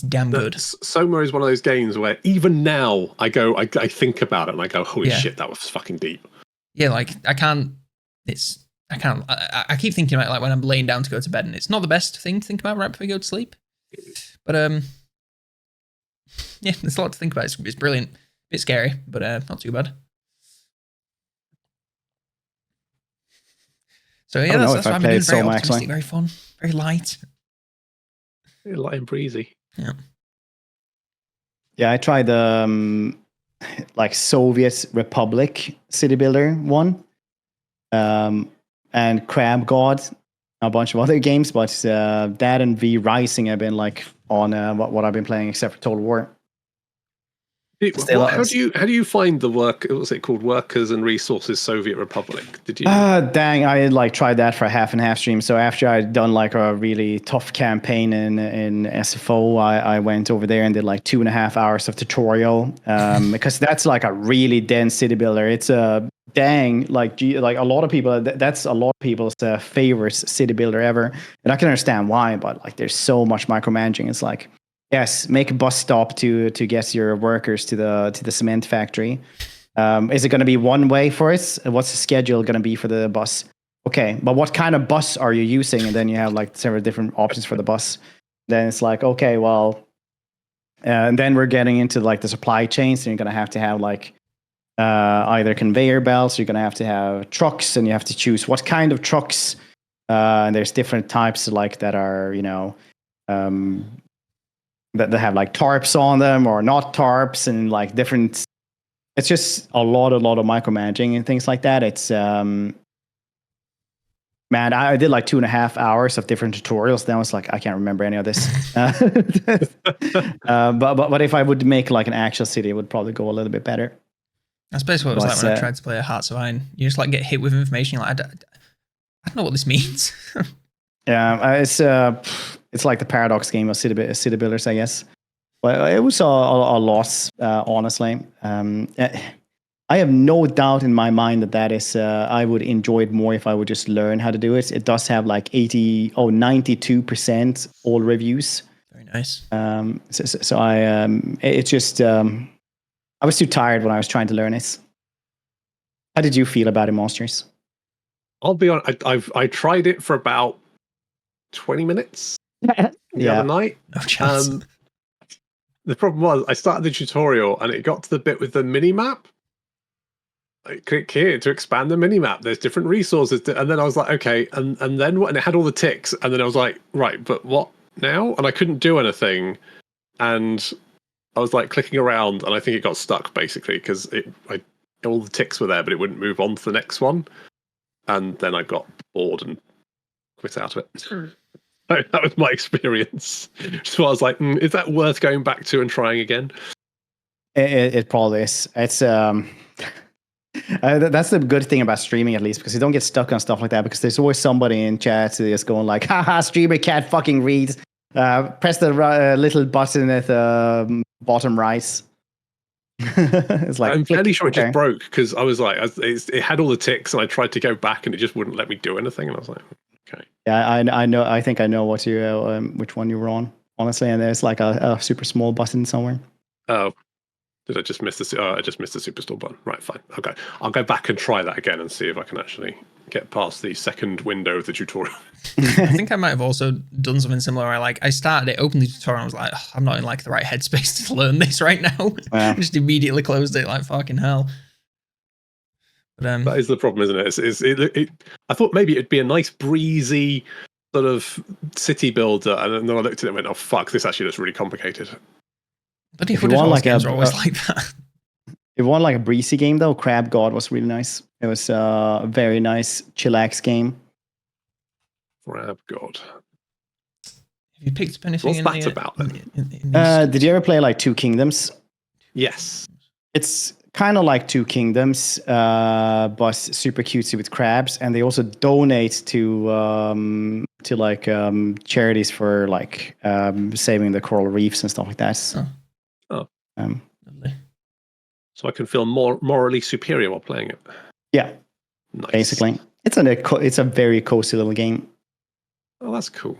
damn good. Soma is one of those games where even now I think about it and I go, holy shit, that was fucking deep. Yeah, like I keep thinking about it like when I'm laying down to go to bed, and it's not the best thing to think about right before you go to sleep. But yeah, there's a lot to think about. It's brilliant. A bit scary, but not too bad. So yeah, that's what I've been doing. Very optimistic, very fun, very light. Very light and breezy. Yeah. Yeah, I tried the like Soviet Republic city builder one. And Crab God, a bunch of other games, but that and V Rising have been like on what I've been playing, except for Total War. How do you find the work? What was it called? Workers and Resources Soviet Republic. Did you? Dang! I like tried that for a half and half stream. So after I'd done like a really tough campaign in SFO, I went over there and did like 2.5 hours of tutorial because that's like a really dense city builder. It's a like a lot of people. That's a lot of people's favorite city builder ever, and I can understand why. But like, there's so much micromanaging. It's like, yes, make a bus stop to get your workers to the cement factory. Is it going to be one way for it? What's the schedule going to be for the bus? Okay, but what kind of bus are you using? And then you have like several different options for the bus. Then it's like, okay, well, and then we're getting into like the supply chains. So you're going to have like either conveyor belts. You're going to have trucks, and you have to choose what kind of trucks. And there's different types like that are that they have like tarps on them or not tarps, and like different. It's just a lot of micromanaging and things like that. It's man, I did like 2.5 hours of different tutorials. Then I was like, I can't remember any of this. But if I would make like an actual city, it would probably go a little bit better. That's basically what it was like when I tried to play a Hearts of Iron. You just like get hit with information. You're like, I don't know what this means. Yeah, It's like the paradox game of city builders, I guess. But it was a loss, honestly. I have no doubt in my mind that is, I would enjoy it more if I would just learn how to do it. It does have like 92% all reviews. Very nice. So it's just, I was too tired when I was trying to learn it. How did you feel about it, Monsters? I'll be honest, I tried it for about 20 minutes the other night. No chance. The problem was I started the tutorial and it got to the bit with the mini map. I click here to expand the mini map. There's different resources, and then I was like, okay, and then what? And it had all the ticks, and then I was like, right, but what now? And I couldn't do anything, and I was like clicking around, and I think it got stuck basically because all the ticks were there, but it wouldn't move on to the next one, and then I got bored and quit out of it. That was my experience. So I was like, is that worth going back to and trying again? It probably is. It's that's the good thing about streaming, at least, because you don't get stuck on stuff like that. Because there's always somebody in chat who is going like, "Haha, streamer can't fucking read." Press the little button at the bottom right. It's like, I'm fairly sure it just broke because I was like, it had all the ticks, and I tried to go back, and it just wouldn't let me do anything. And I was like, okay. Yeah, I know. I think I know what you which one you were on, honestly. And there's like a super small button somewhere. Oh. Did I just miss the? I just missed the superstore button. Right, fine. Okay, I'll go back and try that again and see if I can actually get past the second window of the tutorial. I think I might have also done something similar. I started it, opened the tutorial, and I was like, I'm not in like the right headspace to learn this right now. Yeah. I just immediately closed it, like fucking hell. But that is the problem, isn't it? I thought maybe it'd be a nice breezy sort of city builder, and then I looked at it and went, oh fuck, this actually looks really complicated. But if you want like games are always like that. If you want like a breezy game though, Crab God was really nice. It was a very nice chillax game. Crab God. Have you picked up anything? What's that about then? Did you ever play like Two Kingdoms? Yes. It's kind of like Two Kingdoms, but super cutesy with crabs, and they also donate to like charities for like saving the coral reefs and stuff like that. Oh. Lovely. So I can feel more morally superior while playing it. Yeah. Nice. Basically, it's a very cozy little game. Oh, that's cool.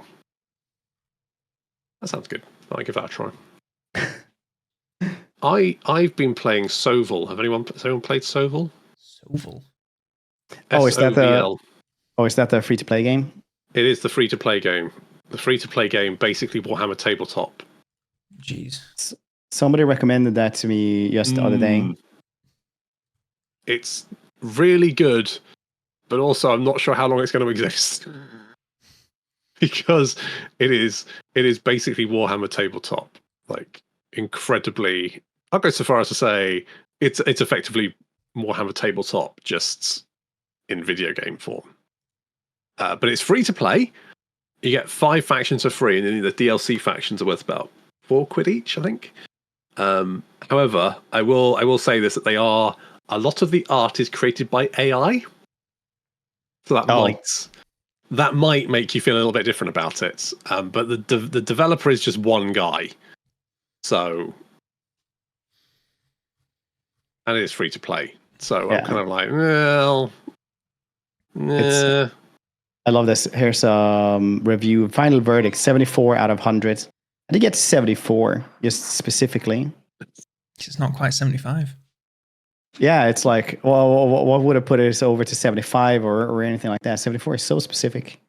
That sounds good. I'll give that a try. I've been playing Soval. Has anyone played Soval? Soval. Oh, is that the free to play game? It is the free to play game. The free to play game, basically Warhammer Tabletop. Jeez. Somebody recommended that to me just the other day. It's really good, but also I'm not sure how long it's going to exist. Because it is basically Warhammer Tabletop. Like, incredibly, I'll go so far as to say it's effectively Warhammer Tabletop, just in video game form. But it's free to play. You get 5 factions for free, and then the DLC factions are worth about £4 each, I think. However, I will say this, that a lot of the art is created by AI. So that might make you feel a little bit different about it. But the developer is just one guy. So, and it is free to play. So yeah. I'm kind of like, well, I love this. Here's a review. Final verdict: 74 out of 100. I did get 74, just specifically. It's not quite 75. Yeah, it's like, well, what would have put it over to 75 or anything like that? 74 is so specific.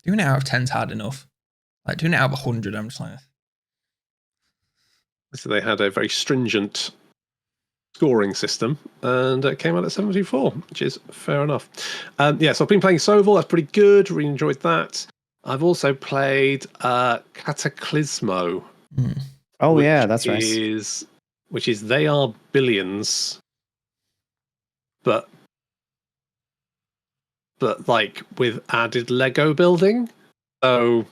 Doing it out of 10 is hard enough. Like doing it out of 100, I'm just like. So they had a very stringent scoring system, and it came out at 74, which is fair enough. So I've been playing Soval. That's pretty good. Really enjoyed that. I've also played Cataclysmo. Oh yeah, that's right. Which is They Are Billions, but like with added Lego building. So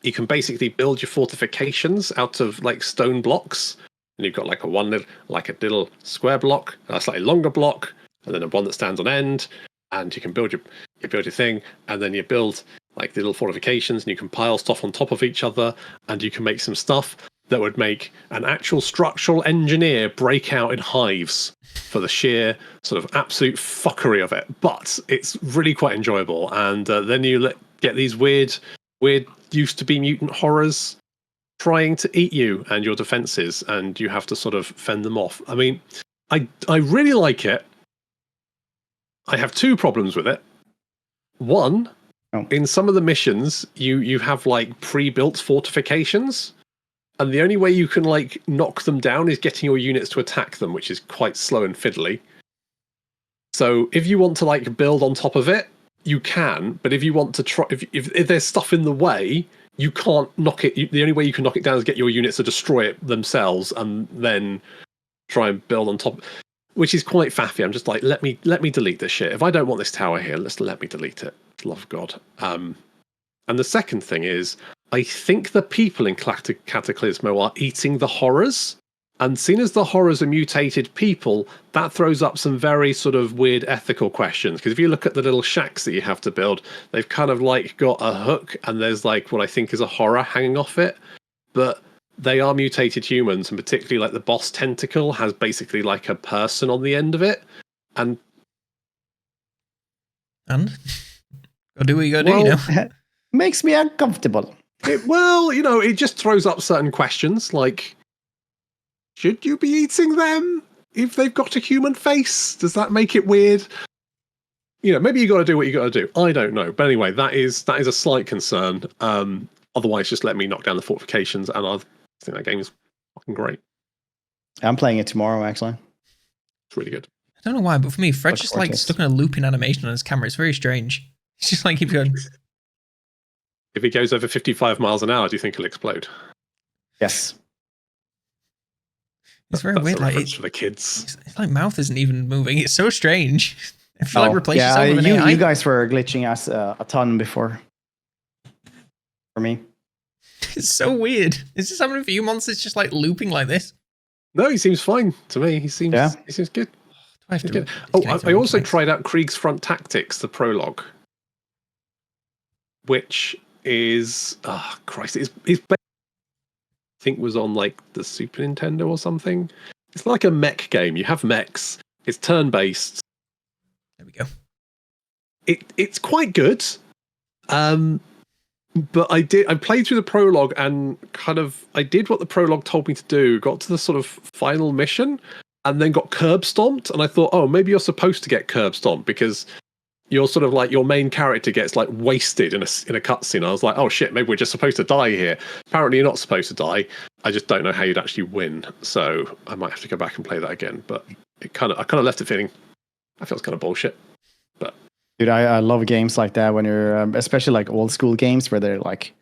you can basically build your fortifications out of like stone blocks, and you've got like a little square block, a slightly longer block, and then a one that stands on end. And you can build your thing, and then you build like the little fortifications, and you can pile stuff on top of each other, and you can make some stuff that would make an actual structural engineer break out in hives for the sheer sort of absolute fuckery of it. But it's really quite enjoyable. And then you get these weird used to be mutant horrors trying to eat you and your defenses, and you have to sort of fend them off. I mean, I really like it. I have two problems with it. One, in some of the missions, you have like pre-built fortifications, and the only way you can like knock them down is getting your units to attack them, which is quite slow and fiddly. So if you want to like build on top of it, you can, but if you want to try, if there's stuff in the way, you can't knock it. The only way you can knock it down is get your units to destroy it themselves, and then try and build on top, which is quite faffy. I'm just like, let me delete this shit. If I don't want this tower here, let me delete it. Love of God. And the second thing is, I think the people in Cataclysmo are eating the horrors. And seeing as the horrors are mutated people, that throws up some very sort of weird ethical questions. Because if you look at the little shacks that you have to build, they've kind of like got a hook, and there's like what I think is a horror hanging off it. But they are mutated humans, and particularly like the boss tentacle has basically like a person on the end of it. And go do what you gotta do, you know? Makes me uncomfortable. It just throws up certain questions like, should you be eating them if they've got a human face? Does that make it weird? Maybe you got to do what you got to do. I don't know. But anyway, that is a slight concern. Otherwise, just let me knock down the fortifications, and I think that game is fucking great. I'm playing it tomorrow, actually. It's really good. I don't know why, but for me, Fred's just like stuck in a looping animation on his camera. It's very strange. He's just like keeps going. If it goes over 55 miles an hour, do you think it'll explode? Yes. It's very weird. Like for the kids. It's like mouth isn't even moving. It's so strange. I feel like replace yourself with an AI. You guys were glitching us a ton before. For me. It's so weird. Is this happening for you, monsters? It's just like looping like this? No, he seems fine to me. He seems good. I also tried out Krieg's Front Tactics, the prologue, which is I think was on like the Super Nintendo or something. It's like a mech game. You have mechs. It's turn-based. There we go. It's quite good. But I played through the prologue and I did what the prologue told me to do, got to the sort of final mission, and then got curb stomped. And I thought, oh, maybe you're supposed to get curb stomped because you're sort of like your main character gets like wasted in a cutscene. I was like, oh shit, maybe we're just supposed to die here. Apparently you're not supposed to die. I just don't know how you'd actually win. So I might have to go back and play that again. But I kind of left it feeling, I feel it's kind of bullshit. But dude, I love games like that when you're, especially like old school games where they're like,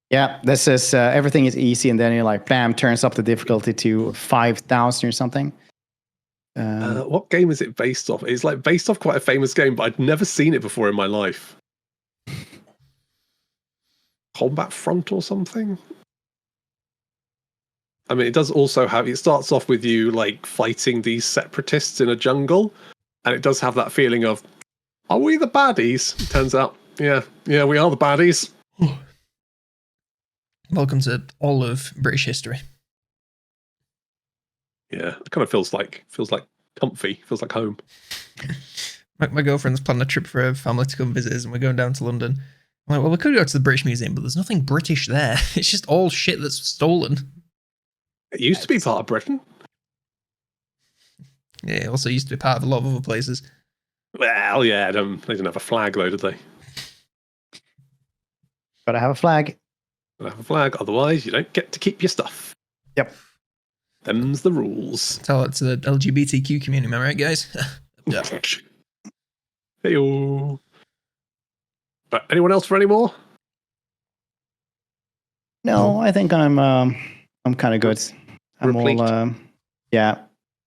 yeah, this is everything is easy, and then you're like, bam, turns up the difficulty to 5,000 or something. What game is it based off? It's like based off quite a famous game, but I'd never seen it before in my life. Combat Front or something? I mean, it does also have, it starts off with you like fighting these separatists in a jungle, and it does have that feeling of, are we the baddies? It turns out, yeah, we are the baddies. Welcome to all of British history. Yeah, it kind of feels like comfy, feels like home. My girlfriend's planning a trip for a family to come visit us, and we're going down to London. I'm like, well, we could go to the British Museum, but there's nothing British there. It's just all shit that's stolen. It used to be part of Britain. Yeah, it also used to be part of a lot of other places. Well, yeah, they didn't have a flag though, did they? Gotta have a flag. Gotta have a flag, otherwise you don't get to keep your stuff. Yep. Them's the rules. Tell it to the LGBTQ community, am I right, guys? Yeah. Hey-o. But anyone else for any more? No, I think I'm kind of good. I'm Replete. all yeah.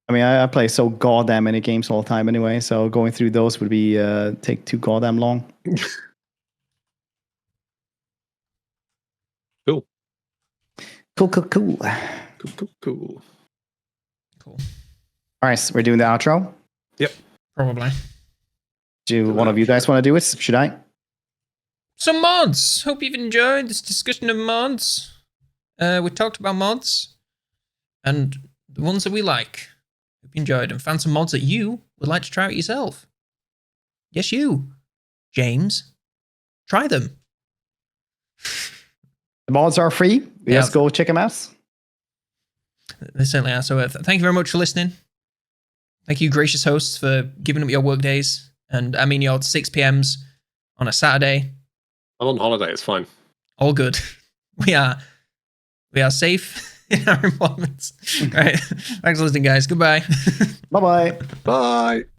I mean, I play so goddamn many games all the time anyway, so going through those would be take too goddamn long. Cool. Cool. Cool. All right, so we're doing the outro. Yep. Probably. Do one of you guys want to do it? Should I? some mods. Hope you've enjoyed this discussion of mods. We talked about mods and the ones that we like. Hope you enjoyed and found some mods that you would like to try out yourself. Yes, you, James. Try them. The mods are free. Yeah. Let's go check them out. They certainly are. So thank you very much for listening. Thank you, gracious hosts, for giving up your work days. And I mean, your 6 PMs on a Saturday. I'm on holiday. It's fine. All good. We are safe in our employments. All right. Thanks for listening, guys. Goodbye. Bye-bye. Bye.